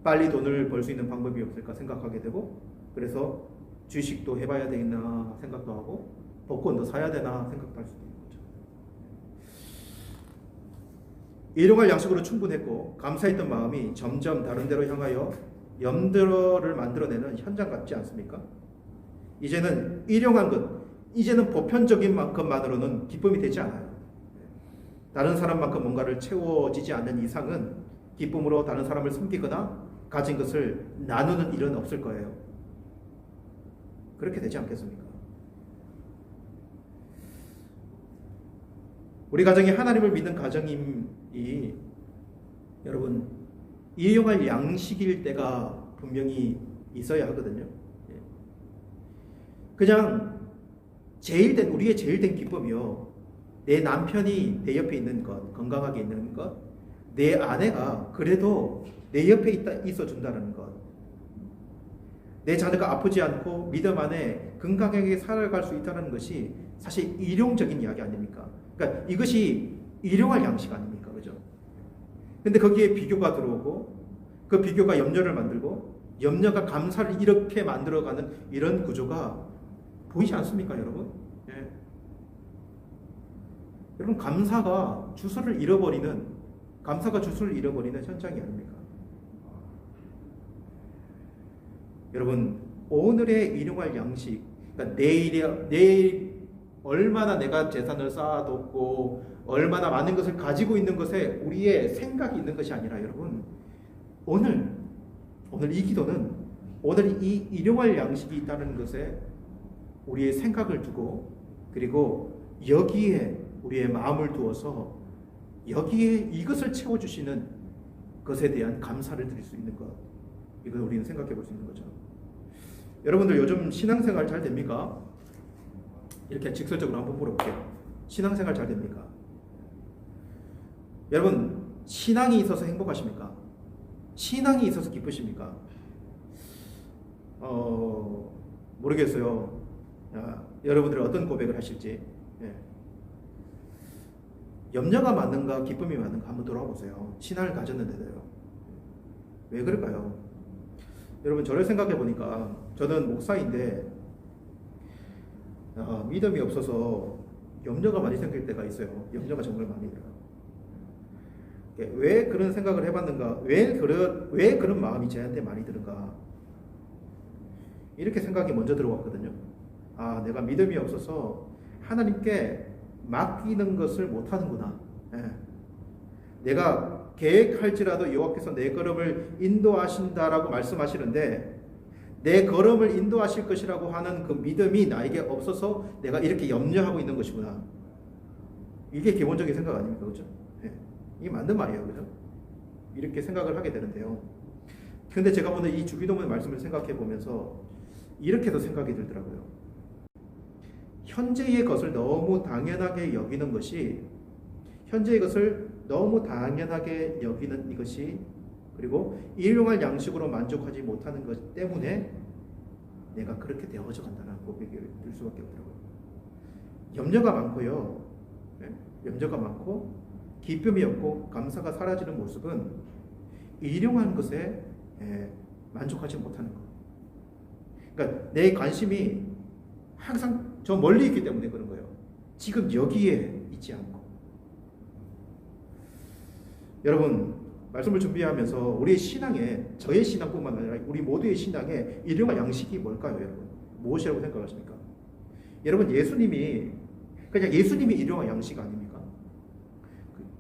빨리 돈을 벌 수 있는 방법이 없을까 생각하게 되고, 그래서 주식도 해봐야 되겠나 생각도 하고, 복권도 사야 되나 생각도 할 수도 있는 거죠. 일용할 양식으로 충분했고 감사했던 마음이 점점 다른 데로 향하여 염도를 만들어내는 현장 같지 않습니까? 이제는 일용한 것, 이제는 보편적인 것만으로는 기쁨이 되지 않아요. 다른 사람만큼 뭔가를 채워지지 않는 이상은 기쁨으로 다른 사람을 섬기거나 가진 것을 나누는 일은 없을 거예요. 그렇게 되지 않겠습니까? 우리 가정이 하나님을 믿는 가정이 여러분 일용할 양식일 때가 분명히 있어야 하거든요. 그냥 우리의 제일 된 기쁨이요. 내 남편이 내 옆에 있는 것, 건강하게 있는 것, 내 아내가 그래도 내 옆에 있어 준다는 것, 내 자녀가 아프지 않고 믿음 안에 건강하게 살아갈 수 있다는 것이 사실 일용적인 이야기 아닙니까? 그러니까 이것이 일용할 양식 아닙니까? 그죠? 근데 거기에 비교가 들어오고 그 비교가 염려를 만들고 염려가 감사를 이렇게 만들어가는 이런 구조가 보이지 않습니까, 여러분? 예. 여러분, 감사가 주소를 잃어버리는 현장이 아닙니까? 여러분, 오늘의 일용할 양식, 그러니까 내일 얼마나 내가 재산을 쌓아뒀고 얼마나 많은 것을 가지고 있는 것에 우리의 생각이 있는 것이 아니라 여러분, 오늘 이 기도는 오늘 이 일용할 양식이 있다는 것에 우리의 생각을 두고 그리고 여기에 우리의 마음을 두어서 여기에 이것을 채워주시는 것에 대한 감사를 드릴 수 있는 것, 이걸 우리는 생각해 볼 수 있는 거죠. 여러분들 요즘 신앙생활 잘 됩니까? 이렇게 직설적으로 한번 물어볼게요. 신앙생활 잘 됩니까? 여러분, 신앙이 있어서 행복하십니까? 신앙이 있어서 기쁘십니까? 모르겠어요. 여러분들이 어떤 고백을 하실지. 예. 염려가 많은가 기쁨이 많은가 한번 돌아보세요. 신앙을 가졌는데도요. 왜 그럴까요? 여러분, 저를 생각해 보니까 저는 목사인데 믿음이 없어서 염려가 많이 생길 때가 있어요. 염려가 정말 많이 들어요. 왜 그런 생각을 해봤는가? 왜 그런 마음이 저한테 많이 드는가? 이렇게 생각이 먼저 들어왔거든요. 내가 믿음이 없어서 하나님께 맡기는 것을 못하는구나. 내가 계획할지라도 여호와께서 내 걸음을 인도하신다라고 말씀하시는데 내 걸음을 인도하실 것이라고 하는 그 믿음이 나에게 없어서 내가 이렇게 염려하고 있는 것이구나. 이게 기본적인 생각 아닙니까? 그렇죠? 이게 맞는 말이에요. 그죠? 이렇게 생각을 하게 되는데요. 근데 제가 오늘 이 주기도문 말씀을 생각해 보면서 이렇게도 생각이 들더라고요. 현재의 것을 너무 당연하게 여기는 이것이 그리고 일용할 양식으로 만족하지 못하는 것 때문에 내가 그렇게 되어져 간다는 고백이 들 수밖에 없더라고요. 염려가 많고요. 염려가 많고 기쁨이 없고 감사가 사라지는 모습은 일용한 것에 만족하지 못하는 것. 그러니까 내 관심이 항상 저 멀리 있기 때문에 그런 거예요. 지금 여기에 있지 않고. 여러분, 말씀을 준비하면서 우리의 신앙에, 저의 신앙뿐만 아니라 우리 모두의 신앙에 일용할 양식이 뭘까요, 여러분? 무엇이라고 생각하십니까? 여러분, 예수님이 일용할 양식 아닙니까?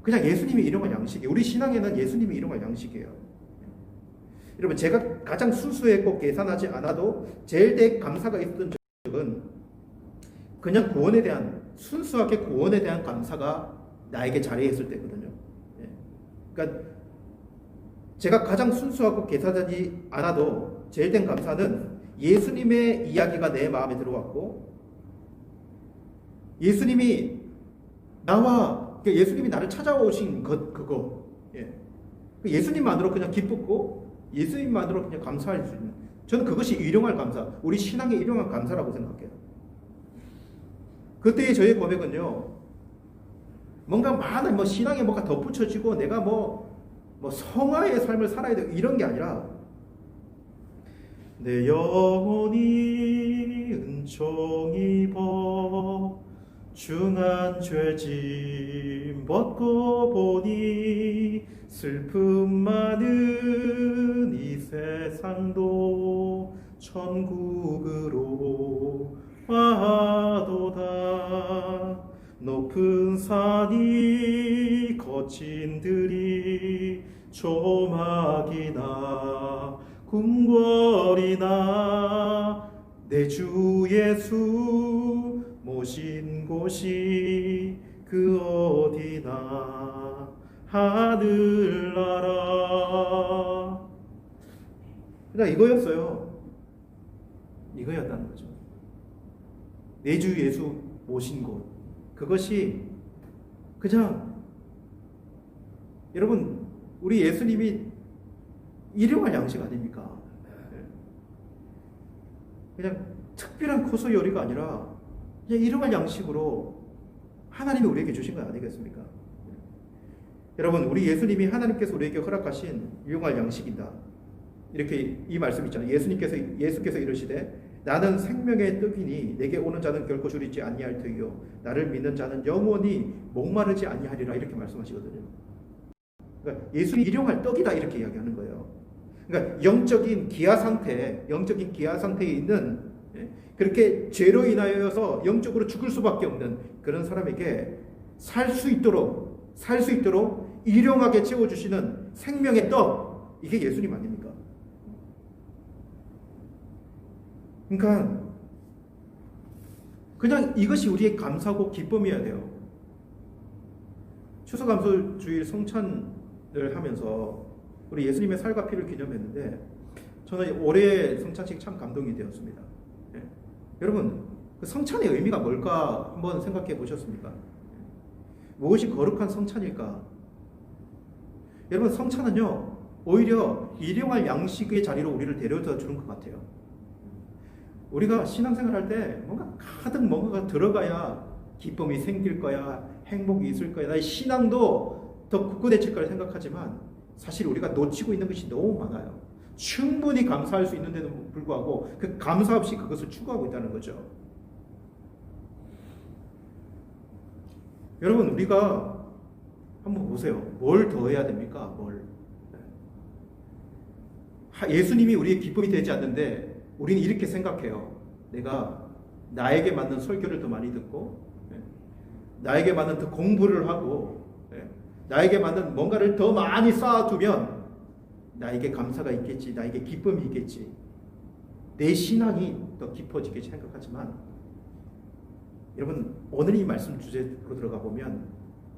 그냥 예수님이 일용할 양식이에요. 우리 신앙에는 예수님이 일용할 양식이에요. 여러분, 제가 가장 순수했고 계산하지 않아도 제일 대 감사가 있었던 적은 그냥 순수하게 구원에 대한 감사가 나에게 자리했을 때거든요. 그러니까 제가 가장 순수하고 계산하지 않아도 제일 된 감사는 예수님의 이야기가 내 마음에 들어왔고 예수님이 나를 찾아오신 그거. 예수님만으로 그냥 기쁘고 예수님만으로 그냥 감사할 수 있는, 저는 그것이 일용할 감사, 우리 신앙의 일용할 감사라고 생각해요. 그때의 저의 고백은요, 뭔가 많은 신앙에 뭔가 덧붙여지고 내가 성화의 삶을 살아야 되고 이런 게 아니라 내 영혼이 은총 입어 중한 죄짐 벗고 보니 슬픔 많은 이 세상 세상도 천국으로 와도다. 높은 산이 거친 들이 조막이나 궁궐이나 내 주 예수 모신 곳이 그 어디나 하늘나라. 그냥 이거였어요. 이거였다는 거죠. 내 주 예수 모신 곳. 그것이 그냥 여러분 우리 예수님이 일용할 양식 아닙니까? 그냥 특별한 코스 요리가 아니라 그냥 일용할 양식으로 하나님이 우리에게 주신 거 아니겠습니까? 여러분 우리 예수님이 하나님께서 우리에게 허락하신 일용할 양식이다. 이렇게 이 말씀 있잖아요. 예수께서 이르시되 나는 생명의 떡이니 내게 오는 자는 결코 줄이지 아니할 터이요 나를 믿는 자는 영원히 목마르지 아니하리라 이렇게 말씀하시거든요. 그러니까 예수님이 일용할 떡이다 이렇게 이야기하는 거예요. 그러니까 영적인 기아 상태에 있는 그렇게 죄로 인하여서 영적으로 죽을 수밖에 없는 그런 사람에게 살 수 있도록 일용하게 채워주시는 생명의 떡, 이게 예수님 아닙니까? 그러니까 그냥 이것이 우리의 감사고 기쁨이어야 돼요. 추수감사주일 성찬을 하면서 우리 예수님의 살과 피를 기념했는데 저는 올해 성찬식 참 감동이 되었습니다. 여러분 그 성찬의 의미가 뭘까 한번 생각해 보셨습니까? 무엇이 거룩한 성찬일까? 여러분 성찬은요 오히려 일용할 양식의 자리로 우리를 데려다 주는 것 같아요. 우리가 신앙생활 할 때 가득 뭔가가 들어가야 기쁨이 생길 거야, 행복이 있을 거야, 나의 신앙도 더 굳건해질 거라 생각하지만 사실 우리가 놓치고 있는 것이 너무 많아요. 충분히 감사할 수 있는데도 불구하고 그 감사 없이 그것을 추구하고 있다는 거죠. 여러분 우리가 한번 보세요. 뭘 더 해야 됩니까? 예수님이 우리의 기쁨이 되지 않는데 우리는 이렇게 생각해요. 내가 나에게 맞는 설교를 더 많이 듣고 나에게 맞는 더 공부를 하고 나에게 맞는 뭔가를 더 많이 쌓아두면 나에게 감사가 있겠지, 나에게 기쁨이 있겠지, 내 신앙이 더 깊어지겠지 생각하지만 여러분 오늘 이 말씀 주제로 들어가 보면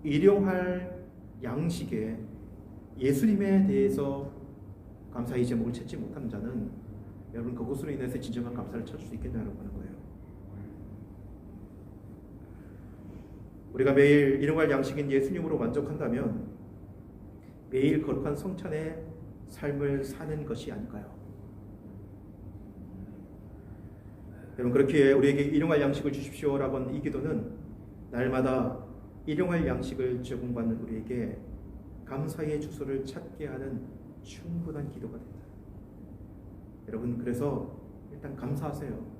일용할 양식에 예수님에 대해서 감사의 제목을 찾지 못하는 자는 여러분 그것으로 인해서 진정한 감사를 찾을 수 있겠냐고 하는 거예요. 우리가 매일 일용할 양식인 예수님으로 만족한다면 매일 거룩한 성찬의 삶을 사는 것이 아닐까요? 여러분 그렇게 우리에게 일용할 양식을 주십시오라고 하는 이 기도는 날마다 일용할 양식을 제공받는 우리에게 감사의 주소를 찾게 하는 충분한 기도가 된다. 여러분 그래서 일단 감사하세요.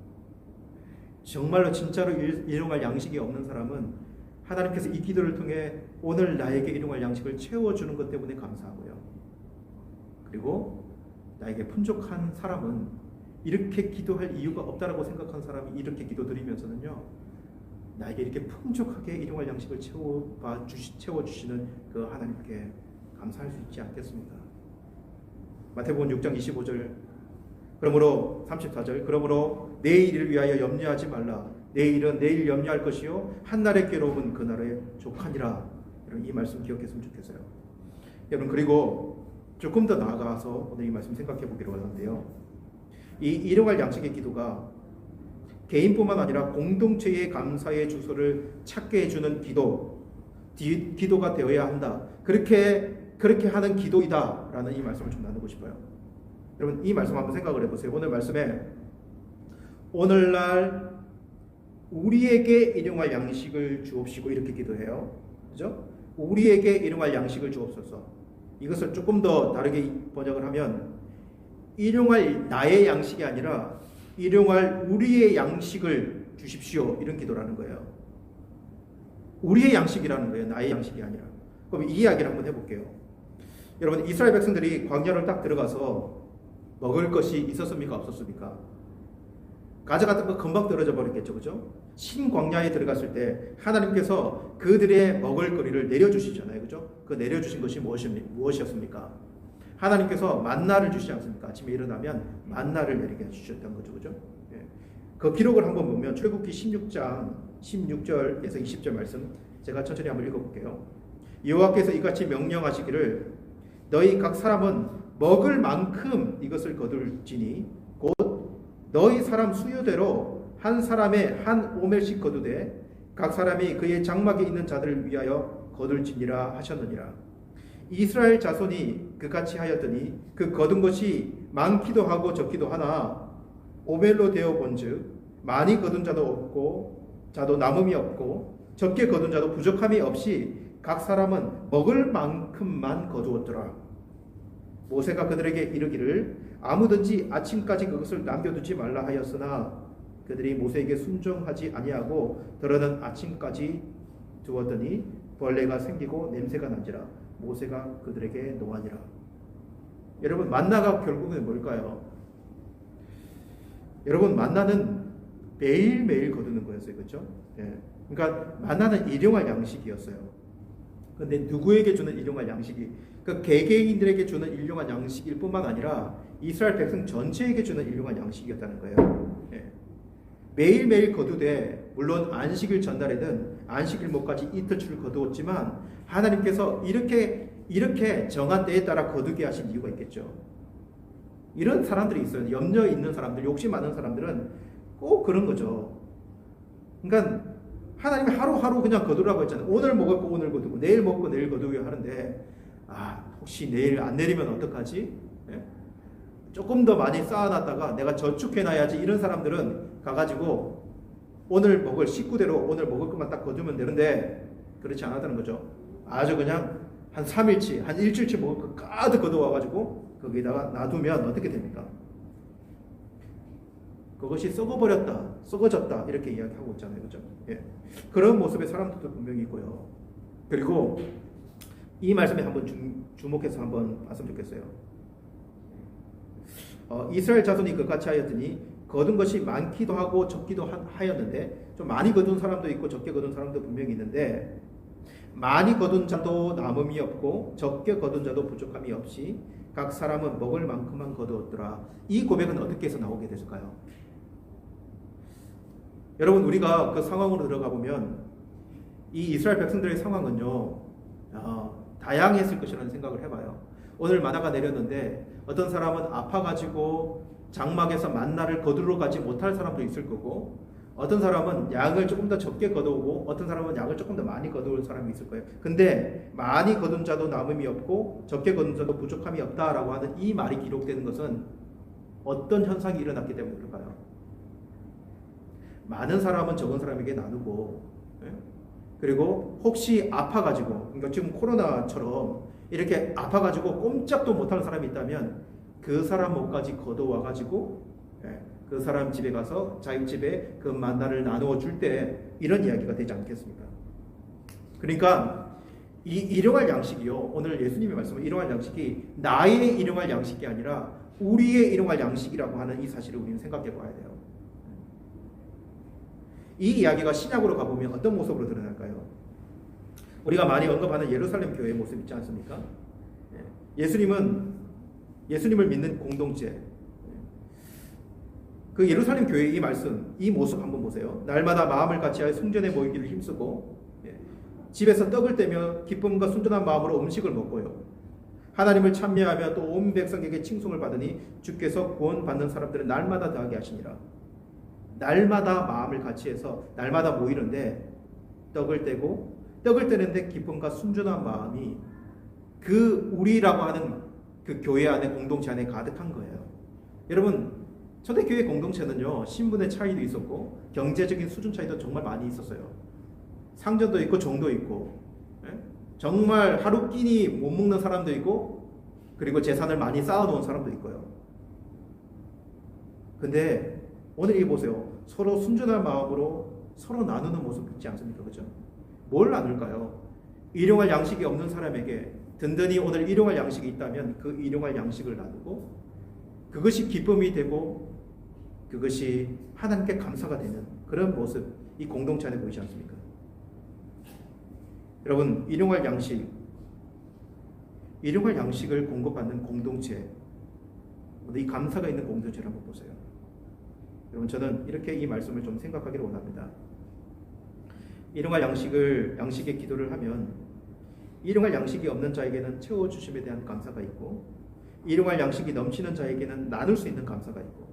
정말로 진짜로 일용할 양식이 없는 사람은 하나님께서 이 기도를 통해 오늘 나에게 일용할 양식을 채워주는 것 때문에 감사하고요. 그리고 나에게 풍족한 사람은 이렇게 기도할 이유가 없다라고 생각한 사람이 이렇게 기도드리면서는요 나에게 이렇게 풍족하게 일용할 양식을 채워주시는 그 하나님께 감사할 수 있지 않겠습니까? 마태복음 6장 25절 그러므로 34절 그러므로 내일을 위하여 염려하지 말라 내일은 내일 염려할 것이요 한날의 괴로움은 그날에 족하니라. 여러분 이 말씀 기억했으면 좋겠어요. 여러분 그리고 조금 더 나아가서 오늘 이 말씀 생각해 보기로 하는데요. 이 일용할 양식의 기도가 개인뿐만 아니라 공동체의 감사의 주소를 찾게 해주는 기도가 되어야 한다. 그렇게 하는 기도이다라는 이 말씀을 좀 나누고 싶어요. 여러분 이 말씀 한번 생각을 해보세요. 오늘 말씀에 오늘날 우리에게 일용할 양식을 주옵시고 이렇게 기도해요. 그죠? 우리에게 일용할 양식을 주옵소서. 이것을 조금 더 다르게 번역을 하면 일용할 나의 양식이 아니라 일용할 우리의 양식을 주십시오. 이런 기도라는 거예요. 우리의 양식이라는 거예요. 나의 양식이 아니라. 그럼 이 이야기를 한번 해볼게요. 여러분 이스라엘 백성들이 광야를 딱 들어가서 먹을 것이 있었습니까? 없었습니까? 가져갔던 거 금방 떨어져 버렸겠죠. 그죠? 신광야에 들어갔을 때 하나님께서 그들의 먹을 거리를 내려주시잖아요. 그죠? 그 내려주신 것이 무엇이었습니까? 하나님께서 만나를 주시지 않습니까? 아침에 일어나면 만나를 내리게 해주셨던 거죠. 그죠? 예. 그 기록을 한번 보면 출애굽기 16장 16절에서 20절 말씀 제가 천천히 한번 읽어볼게요. 여호와께서 이같이 명령하시기를 너희 각 사람은 먹을 만큼 이것을 거둘지니 곧 너희 사람 수요대로 한 사람의 한 오멜씩 거두되 각 사람이 그의 장막에 있는 자들을 위하여 거둘지니라 하셨느니라. 이스라엘 자손이 그같이 하였더니 그 거둔 것이 많기도 하고 적기도 하나 오멜로 되어 본즉 많이 거둔 자도 없고 자도 남음이 없고 적게 거둔 자도 부족함이 없이 각 사람은 먹을 만큼만 거두었더라. 모세가 그들에게 이르기를 아무든지 아침까지 그것을 남겨두지 말라 하였으나 그들이 모세에게 순종하지 아니하고 더러는 아침까지 두었더니 벌레가 생기고 냄새가 난지라. 모세가 그들에게 노하니라. 여러분, 만나가 결국은 뭘까요? 여러분, 만나는 매일매일 거두는 거였어요. 그렇죠? 예. 그러니까 만나는 일용할 양식이었어요. 근데 누구에게 주는 일용할 양식이, 그 개개인들에게 주는 일용할 양식일 뿐만 아니라 이스라엘 백성 전체에게 주는 일용할 양식이었다는 거예요. 예. 매일매일 거두되 물론 안식일 전날에는 안식일목까지 이틀치를 거두었지만 하나님께서 이렇게 정한 때에 따라 거두게 하신 이유가 있겠죠. 이런 사람들이 있어요. 염려 있는 사람들, 욕심 많은 사람들은 꼭 그런 거죠. 그러니까 하나님이 하루하루 그냥 거두라고 했잖아요. 오늘 먹을 거 오늘 거두고 내일 먹고 내일 거두게 하는데 혹시 내일 안 내리면 어떡하지? 예? 조금 더 많이 쌓아놨다가 내가 저축해놔야지. 이런 사람들은 가가지고 오늘 먹을 식구대로 오늘 먹을 것만 딱 거두면 되는데 그렇지 않았다는 거죠. 아주 그냥 한 3일치 한 일주일치 먹을 거 가득 거두어와가지고 거기다가 놔두면 어떻게 됩니까? 그것이 썩어버렸다, 썩어졌다 이렇게 이야기하고 있잖아요. 그죠? 예. 그런 모습의 사람들도 분명히 있고요. 그리고 이 말씀에 한번 주목해서 한번 봤으면 좋겠어요. 이스라엘 자손이 그같이 하였더니 거둔 것이 많기도 하고 적기도 하였는데, 좀 많이 거둔 사람도 있고 적게 거둔 사람도 분명히 있는데, 많이 거둔 자도 남음이 없고 적게 거둔 자도 부족함이 없이 각 사람은 먹을 만큼만 거두었더라. 이 고백은 어떻게 해서 나오게 됐을까요? 여러분, 우리가 그 상황으로 들어가 보면 이 이스라엘 백성들의 상황은요, 다양했을 것이라는 생각을 해봐요. 오늘 마나가 내렸는데 어떤 사람은 아파가지고 장막에서 만나를 거두러 가지 못할 사람도 있을 거고, 어떤 사람은 양을 조금 더 적게 거두고 어떤 사람은 양을 조금 더 많이 거두는 사람이 있을 거예요. 근데 많이 거둔 자도 남음이 없고 적게 거둔 자도 부족함이 없다라고 하는 이 말이 기록되는 것은 어떤 현상이 일어났기 때문에 그럴까요? 많은 사람은 적은 사람에게 나누고, 그리고 혹시 아파가지고, 그러니까 지금 코로나처럼 이렇게 아파가지고 꼼짝도 못하는 사람이 있다면 그 사람 목까지 거둬와가지고 그 사람 집에 가서 자기 집에 그 만나를 나누어 줄 때 이런 이야기가 되지 않겠습니까? 그러니까 이 일용할 양식이요, 오늘 예수님이 말씀한 일용할 양식이 나의 일용할 양식이 아니라 우리의 일용할 양식이라고 하는 이 사실을 우리는 생각해 봐야 돼요. 이 이야기가 신약으로 가보면 어떤 모습으로 드러날까요? 우리가 많이 언급하는 예루살렘 교회의 모습 있지 않습니까? 예수님을 믿는 공동체, 그 예루살렘 교회의 이 말씀, 이 모습 한번 보세요. 날마다 마음을 같이하여 성전에 모이기를 힘쓰고, 집에서 떡을 떼며 기쁨과 순전한 마음으로 음식을 먹고요, 하나님을 찬미하며 또 온 백성에게 칭송을 받으니 주께서 구원받는 사람들은 날마다 더하게 하시니라. 날마다 마음을 같이해서 날마다 모이는데 떡을 떼고, 떡을 떼는데 기쁨과 순전한 마음이 그 우리라고 하는 그 교회 안에, 공동체 안에 가득한 거예요. 여러분, 초대교회 공동체는요, 신분의 차이도 있었고 경제적인 수준 차이도 정말 많이 있었어요. 상전도 있고 종도 있고, 정말 하루 끼니 못 먹는 사람도 있고, 그리고 재산을 많이 쌓아놓은 사람도 있고요. 근데 오늘 이 보세요. 서로 순전한 마음으로 서로 나누는 모습 있지 않습니까? 그죠? 뭘 나눌까요? 일용할 양식이 없는 사람에게 든든히 오늘 일용할 양식이 있다면 그 일용할 양식을 나누고, 그것이 기쁨이 되고 그것이 하나님께 감사가 되는 그런 모습, 이 공동체 안에 보이지 않습니까? 여러분, 일용할 양식을 공급받는 공동체, 이 감사가 있는 공동체를 한번 보세요. 여러분, 저는 이렇게 이 말씀을 좀 생각하기를 원합니다. 일용할 양식의 기도를 하면 일용할 양식이 없는 자에게는 채워주심에 대한 감사가 있고, 일용할 양식이 넘치는 자에게는 나눌 수 있는 감사가 있고,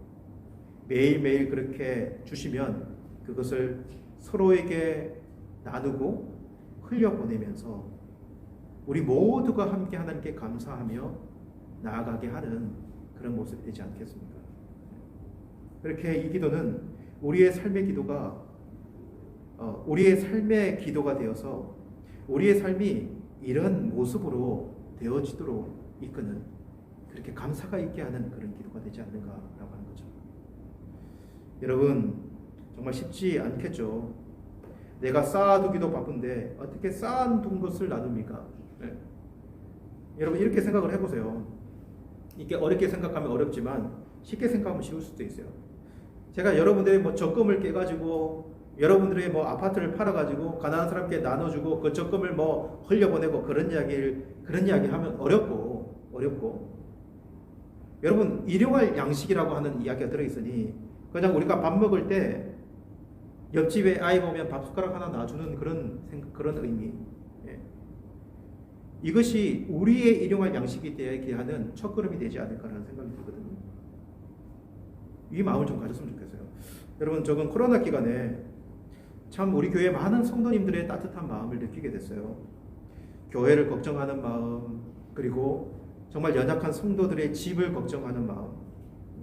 매일매일 그렇게 주시면 그것을 서로에게 나누고 흘려보내면서 우리 모두가 함께 하나님께 감사하며 나아가게 하는 그런 모습이 되지 않겠습니까? 그렇게 이 기도는 우리의 삶의 기도가 되어서 우리의 삶이 이런 모습으로 되어지도록 이끄는, 그렇게 감사가 있게 하는 그런 기도가 되지 않는가라고 하는 거죠. 여러분, 정말 쉽지 않겠죠. 내가 쌓아두기도 바쁜데 어떻게 쌓아둔 것을 나눕니까? 네. 여러분, 이렇게 생각을 해보세요. 이게 어렵게 생각하면 어렵지만 쉽게 생각하면 쉬울 수도 있어요. 제가 여러분들의 적금을 깨가지고 여러분들의 아파트를 팔아가지고 가난한 사람께 나눠주고 그 적금을 흘려보내고 그런 이야기 하면 어렵고 여러분, 일용할 양식이라고 하는 이야기가 들어있으니 그냥 우리가 밥 먹을 때 옆집에 아이가 오면 밥 숟가락 하나 놔주는 그런 의미. 예. 이것이 우리의 일용할 양식이 되게 하는 첫걸음이 되지 않을까라는 생각이 들거든요. 이 마음을 좀 가졌으면 좋겠어요. 여러분, 저건 코로나 기간에 참 우리 교회 많은 성도님들의 따뜻한 마음을 느끼게 됐어요. 교회를 걱정하는 마음, 그리고 정말 연약한 성도들의 집을 걱정하는 마음,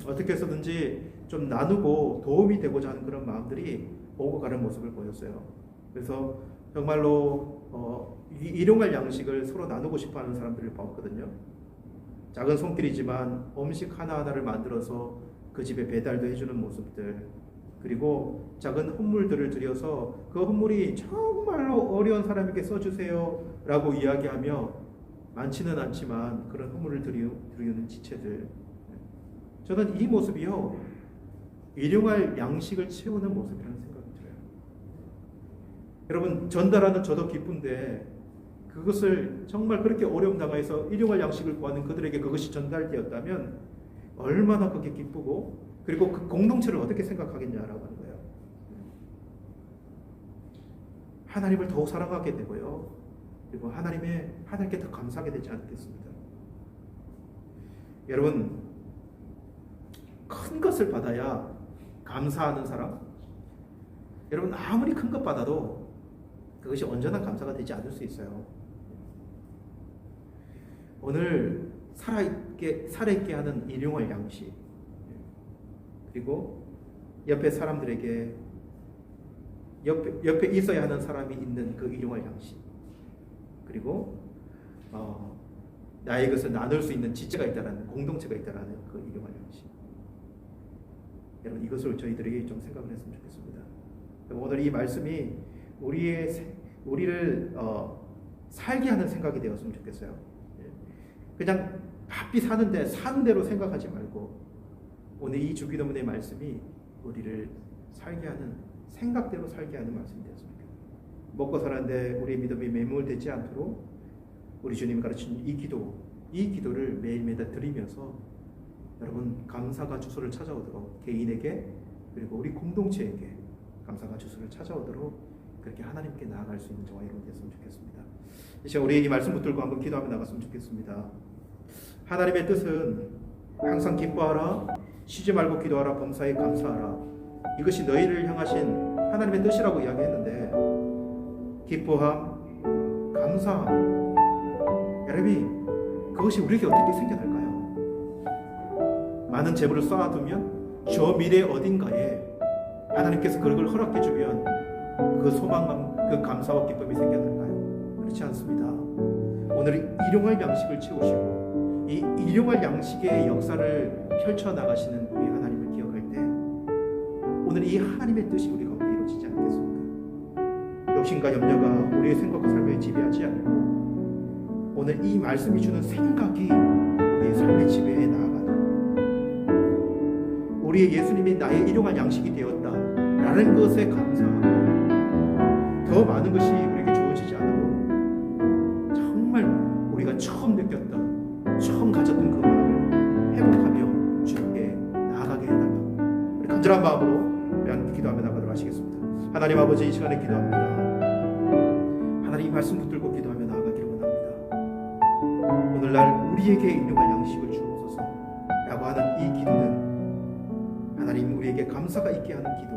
어떻게 해서든지 좀 나누고 도움이 되고자 하는 그런 마음들이 오고 가는 모습을 보였어요. 그래서 정말로 일용할 양식을 서로 나누고 싶어하는 사람들을 봤거든요. 작은 손길이지만 음식 하나하나를 만들어서 그 집에 배달도 해주는 모습들, 그리고 작은 헌물들을 드려서 그 헌물이 정말로 어려운 사람에게 써주세요 라고 이야기하며 많지는 않지만 그런 헌물을 드리는 지체들, 저는 이 모습이요, 일용할 양식을 채우는 모습이라는 생각이 들어요. 여러분, 전달하는 저도 기쁜데 그것을 정말 그렇게 어려움 당해서 일용할 양식을 구하는 그들에게 그것이 전달되었다면 얼마나 그게 기쁘고, 그리고 그 공동체를 어떻게 생각하겠냐라고 하는 거예요. 하나님을 더욱 사랑하게 되고요, 그리고 하나님께 더 감사하게 되지 않겠습니다. 여러분, 큰 것을 받아야 감사하는 사람, 여러분, 아무리 큰 것 받아도 그것이 온전한 감사가 되지 않을 수 있어요. 오늘 살아있게 하는 일용할 양식, 그리고 옆에 사람들에게 옆에 있어야 하는 사람이 있는 그 일용할 양식, 그리고 나의 것을 나눌 수 있는 지체가 있다라는, 공동체가 있다라는 그 일용할 양식. 여러분, 이것을 저희들이 좀 생각을 했으면 좋겠습니다. 오늘 이 말씀이 우리를 살게 하는 생각이 되었으면 좋겠어요. 그냥 바삐 사는 대로 생각하지 말고 오늘 이 주기도문의 말씀이 우리를 살게 하는, 생각대로 살게 하는 말씀이 되었습니다. 먹고 사는데 우리의 믿음이 매몰되지 않도록 우리 주님이 가르친 이 기도를 매일매일 드리면서 여러분, 감사가 주소를 찾아오도록 개인에게, 그리고 우리 공동체에게 감사가 주소를 찾아오도록 그렇게 하나님께 나아갈 수 있는 저와 여러분 됐으면 좋겠습니다. 이제 우리 이 말씀 붙들고 한번 기도하며 나갔으면 좋겠습니다. 하나님의 뜻은 항상 기뻐하라, 쉬지 말고 기도하라, 범사에 감사하라. 이것이 너희를 향하신 하나님의 뜻이라고 이야기했는데, 기뻐함, 감사함, 여러분, 그것이 우리에게 어떻게 생겨날까요? 많은 재물을 쌓아두면 저 미래 어딘가에 하나님께서 그걸 허락해주면 그 소망감, 그 감사와 기쁨이 생겨날까요? 그렇지 않습니다. 오늘 일용할 양식을 채우시고 이 일용할 양식의 역사를 펼쳐나가시는 우리 하나님을 기억할 때 오늘 이 하나님의 뜻이 우리 가운데 이루어지지 않겠습니까? 욕심과 염려가 우리의 생각과 삶을 지배하지 않고 오늘 이 말씀이 주는 생각이 우리의 삶의 지배에 나아가는, 우리의 예수님이 나의 일용할 양식이 되었다라는 것에 감사하고 더 많은 것이 우리에게 주어지지 않아도 정말 우리가 처음 느꼈던 처음 가졌던 그 마음을 회복하며 주님께 나아가게 해달라고 우리 간절한 마음으로 우리 하나님께 기도하며 나가도록 하시겠습니다. 하나님 아버지, 이 시간에 기도합니다. 하나님 이 말씀 붙들고 기도하며 나아가기를 원합니다. 오늘날 우리에게 일용할 양식을 주옵소서 라고 하는 이 기도는 하나님 우리에게 감사가 있게 하는 기도,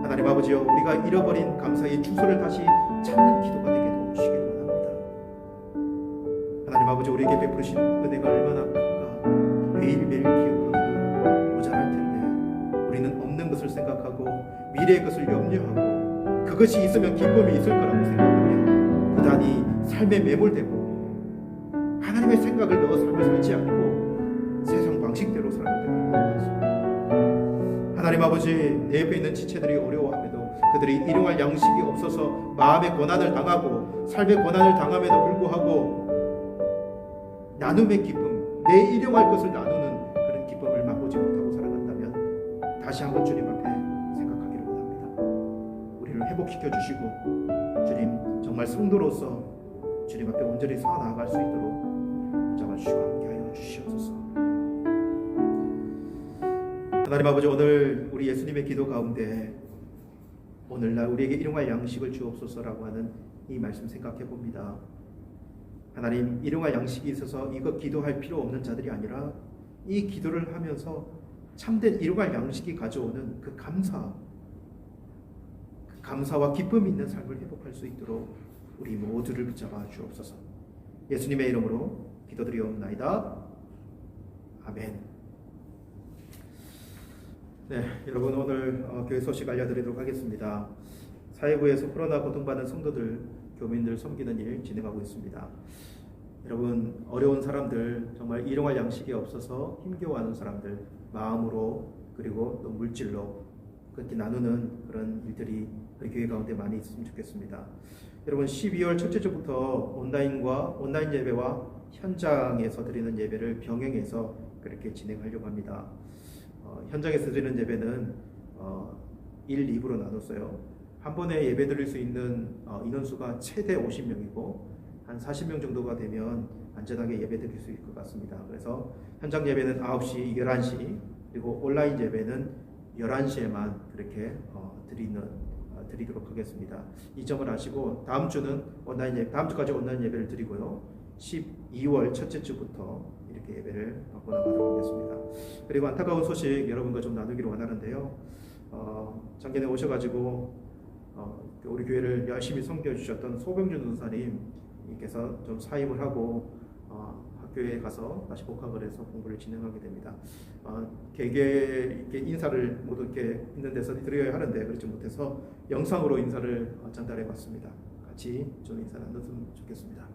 하나님 아버지여 우리가 잃어버린 감사의 주소를 다시 찾는 기도가 되게 도와주시기를 원합니다. 하나님 아버지, 우리에게 베푸신 은혜가 얼마나 큰가 매일매일 기억하기도 모자랄 텐데 우리는 없는 것을 생각하고 미래의 것을 염려하고 그것이 있으면 기쁨이 있을 거라고 생각하며 부단히 삶에 매몰되고 하나님의 생각을 넣어 삶을 살지 않고 세상 방식대로 살아갈 때가 많습니다. 하나님 아버지, 내 옆에 있는 지체들이 어려워함에도 그들이 일용할 양식이 없어서 마음의 고난을 당하고 삶의 고난을 당함에도 불구하고 나눔의 기쁨, 내 일용할 것을 나누는 그런 기쁨을 맛보지 못하고 살아간다면 다시 한번 주님 앞에 생각하기를 원합니다. 우리를 회복시켜 주시고 주님 정말 성도로서 주님 앞에 온전히 서 나아갈 수 있도록 잡아주시고 함께하여 주시옵소서. 하나님 아버지, 오늘 우리 예수님의 기도 가운데 오늘날 우리에게 일용할 양식을 주옵소서라고 하는 이 말씀 생각해 봅니다. 하나님, 일용할 양식이 있어서 이거 기도할 필요 없는 자들이 아니라 이 기도를 하면서 참된 일용할 양식이 가져오는 그 감사와 기쁨이 있는 삶을 회복할 수 있도록 우리 모두를 붙잡아 주옵소서. 예수님의 이름으로 기도드리옵나이다. 아멘. 네, 여러분 오늘 교회 소식 알려드리도록 하겠습니다. 사회부에서 코로나 고통받는 성도들, 교민들 섬기는 일 진행하고 있습니다. 여러분, 어려운 사람들, 정말 일용할 양식이 없어서 힘겨워하는 사람들 마음으로 그리고 또 물질로 그렇게 나누는 그런 일들이 우리 교회 가운데 많이 있으면 좋겠습니다. 여러분, 12월 첫째 주부터 온라인 예배와 현장에서 드리는 예배를 병행해서 그렇게 진행하려고 합니다. 현장에서 드리는 예배는 1, 2부로 나눴어요. 한 번에 예배 드릴 수 있는 인원수가 최대 50명이고 한 40명 정도가 되면 안전하게 예배 드릴 수 있을 것 같습니다. 그래서 현장 예배는 9시, 11시, 그리고 온라인 예배는 11시에만 그렇게 드리도록 하겠습니다. 이 점을 아시고 다음 주는 다음 주까지 온라인 예배를 드리고요. 12월 첫째 주부터 이렇게 예배를 받고 나가도록 하겠습니다. 그리고 안타까운 소식 여러분과 좀 나누기를 원하는데요. 작년에 오셔가지고 우리 교회를 열심히 섬겨주셨던 소병준 전사님께서 좀 사임을 하고 학교에 가서 다시 복학을 해서 공부를 진행하게 됩니다. 개개 이렇게 인사를 모두 이렇게 있는 데서 드려야 하는데 그렇지 못해서 영상으로 인사를 전달해봤습니다. 같이 좀 인사 나눴으면 좋겠습니다.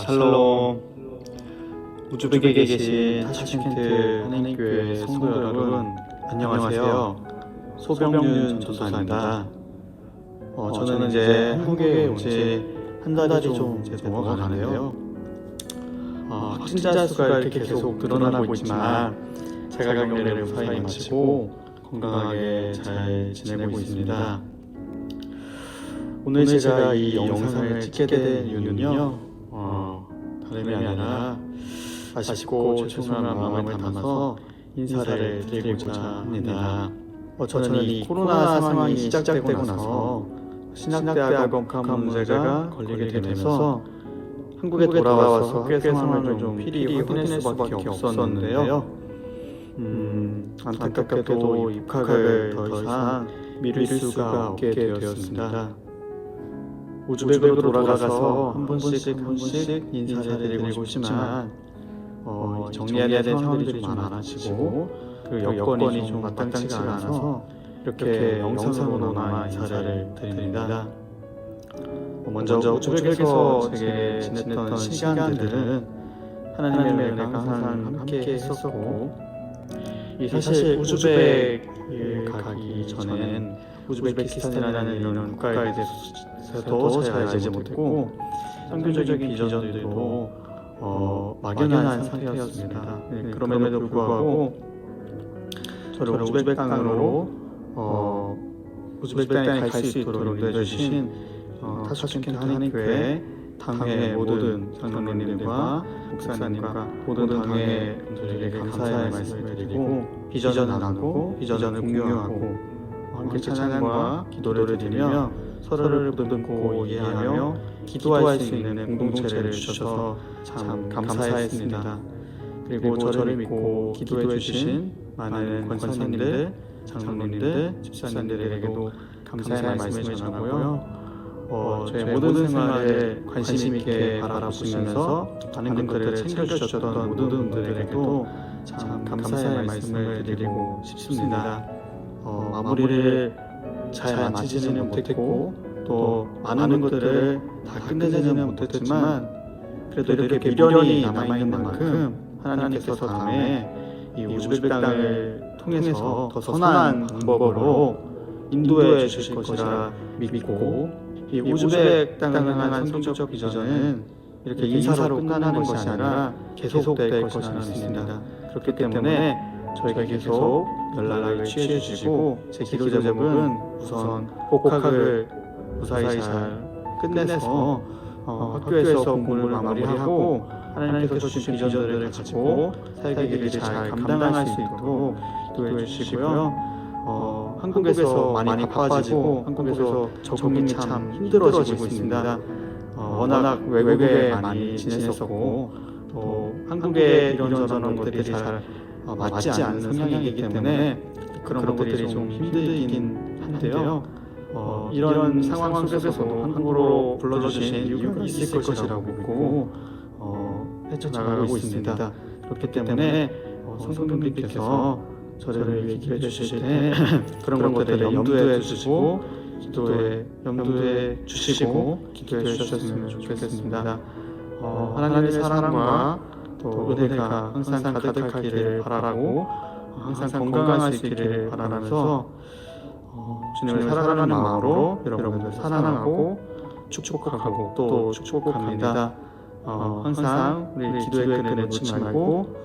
샬롬. 우즈벡에 계신 타슈켄트 한인교회 성도 여러분, 안녕하세요. 소병윤 전도사입니다. 저는 이제 한국에 온 지 한 달이 좀 이제 넘어가는데요. 확진자 수가 이렇게 계속 늘어나고 있지만 제가 격리를 무사히 마치고 건강하게 잘 지내고 있습니다. 오늘 제가 이 영상을 찍게 된 이유는요, 다름이 아니라 아쉽고 죄송한 마음을 담아서 인사를 드리고자 합니다. 저는 이 코로나 상황이 시작되고 나서 신학대학원 복학 문제가 걸리게 되면서 한국에 돌아와서 학교의 상황을 좀 필히 확인할 수밖에 없었는데요. 안타깝게도 입학을 더 이상 미룰 수가 없게 되었습니다. 우즈벡으로 돌아가서 한 번씩 인사를 드리고 싶지만 정리해야 될 상황들이 좀 많아지고 그 여건이 좀 마땅치가 않아서 이렇게 영상으로나마 인사를 드립니다. 먼저 우즈벡에서 제게 지냈던 시간들은 하나님의 은혜가 항상 함께 했었고, 사실 우즈벡을 가기 전엔 우즈베키스탄이라는 이런 국가에 대해서도 잘 알지 못했고 선교적인 비전들도 막연한 상태였습니다. 그럼에도 불구하고 저를 우즈벡 땅으로 우즈벡 땅에 갈 수 있도록 인도해 주신 타슈켄트 한인교회 당회 모든 장로님들과 목사님과 모든 당회 분들에게 감사의 말씀을 드리고 비전을 나누고 비전을 공유하고 함께 찬양과 기도를 드리며 서로를 보듬고 이해하며 기도할 수 있는 공동체를 주셔서 참 감사했습니다. 그리고 저를 믿고 기도해 주신 많은 권사님들, 장로님들, 집사님들에게도 감사의 말씀을 전하고요. 저의 모든 생활에 관심 있게 바라보시면서 많은 것들을 챙겨주셨던 모든 분들에게도 참 감사의 말씀을 드리고 싶습니다. 마무리를 잘 마치지는 못했고 또 많은 것들을 다 끝내지는 못했지만 그래도 이렇게 미련이 남아있는 만큼 하나님께서 다음에 이 우즈벡 땅을 통해서 더 선한 방법으로 인도해 주실 것이라 믿고 이 우즈벡 땅을 향한 성경적 비전은 이렇게 인사로 끝나는 것이 아니라 계속될 것이라 믿습니다. 그렇기 때문에 저희가 계속 연락을 취해 주시고 제 기도 제목은 우선 복학을 무사히 잘 끝내서 학교에서 공부를 마무리하고 하나님께서 주신 비전들을 가지고 사역의 길을 잘 감당할 수 있도록 기도해 주시고요. 한국에서 많이 바빠지고 한국에서 적응이 참 힘들어지고 있습니다. 워낙 외국에 많이 지냈었고 또 한국의 이런저런 것들이 잘 맞지 않는 성향이기 때문에 그런 것들이 좀 힘들긴 한데요. 이런 상황 속에서도 한국으로 불러주신 이유가 있을 것이라고 믿고 헤쳐나가고 있습니다. 그렇기 때문에 성도님들께서 저를 위해 기도해 주실 때 그런 것들을 염두에 두시고 염두에 주시고 기도해 주셨으면 좋겠습니다. 하나님의 사랑과 또 은혜가 항상 가득하기를 바라고 항상 건강할 수 있기를 바라면서 주님을 사랑하는 마음으로 여러분들 사랑하고 축복하고 또 축복합니다. 항상 우리 기도의 끈을 놓지 말고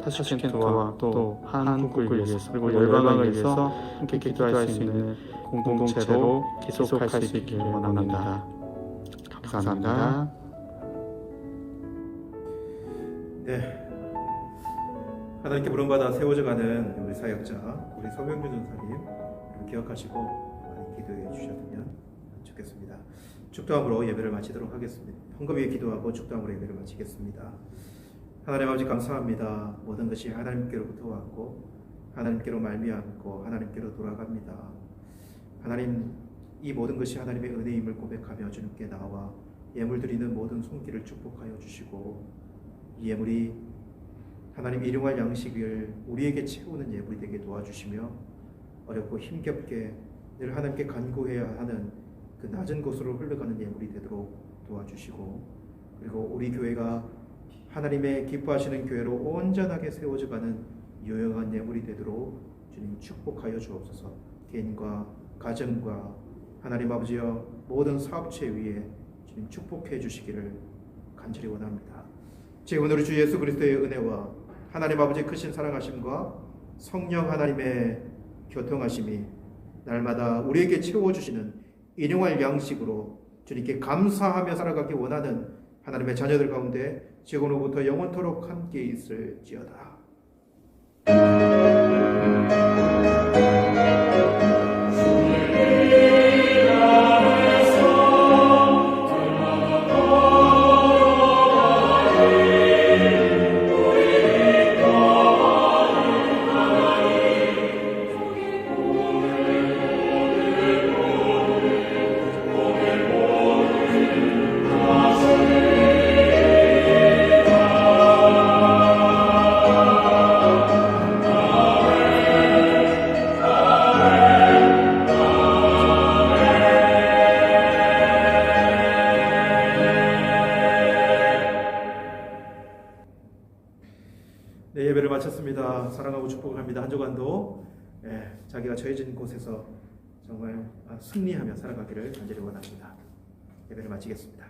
타슈켄트와 또 한국을 위해서 그리고 열방을 위해서 함께 기도할 수 있는 공동체로 계속할 수 있기를 원합니다. 감사합니다. 네, 하나님께 부름받아 세워져가는 우리 사역자, 우리 서병주 전사님 기억하시고 많이 기도해 주셨으면 좋겠습니다. 축도함으로 예배를 마치도록 하겠습니다. 헌금 위에 기도하고 축도함으로 예배를 마치겠습니다. 하나님 아버지 감사합니다. 모든 것이 하나님께로부터 왔고 하나님께로 말미암고 하나님께로 돌아갑니다. 하나님, 이 모든 것이 하나님의 은혜임을 고백하며 주님께 나와 예물 드리는 모든 손길을 축복하여 주시고 이 예물이 하나님 일용할 양식을 우리에게 채우는 예물이 되게 도와주시며 어렵고 힘겹게 늘 하나님께 간구해야 하는 그 낮은 곳으로 흘러가는 예물이 되도록 도와주시고 그리고 우리 교회가 하나님의 기뻐하시는 교회로 온전하게 세워져가는 유용한 예물이 되도록 주님 축복하여 주옵소서. 개인과 가정과 하나님 아버지여 모든 사업체 위에 주님 축복해 주시기를 간절히 원합니다. 지금 우리 주 예수 그리스도의 은혜와 하나님 아버지의 크신 사랑하심과 성령 하나님의 교통하심이 날마다 우리에게 채워주시는 일용할 양식으로 주님께 감사하며 살아가기 원하는 하나님의 자녀들 가운데 지금으로부터 영원토록 함께 있을지어다. 네, 예배를 마쳤습니다. 사랑하고 축복합니다. 한 주간도 자기가 처해진 곳에서 정말 승리하며 살아가기를 간절히 원합니다. 예배를 마치겠습니다.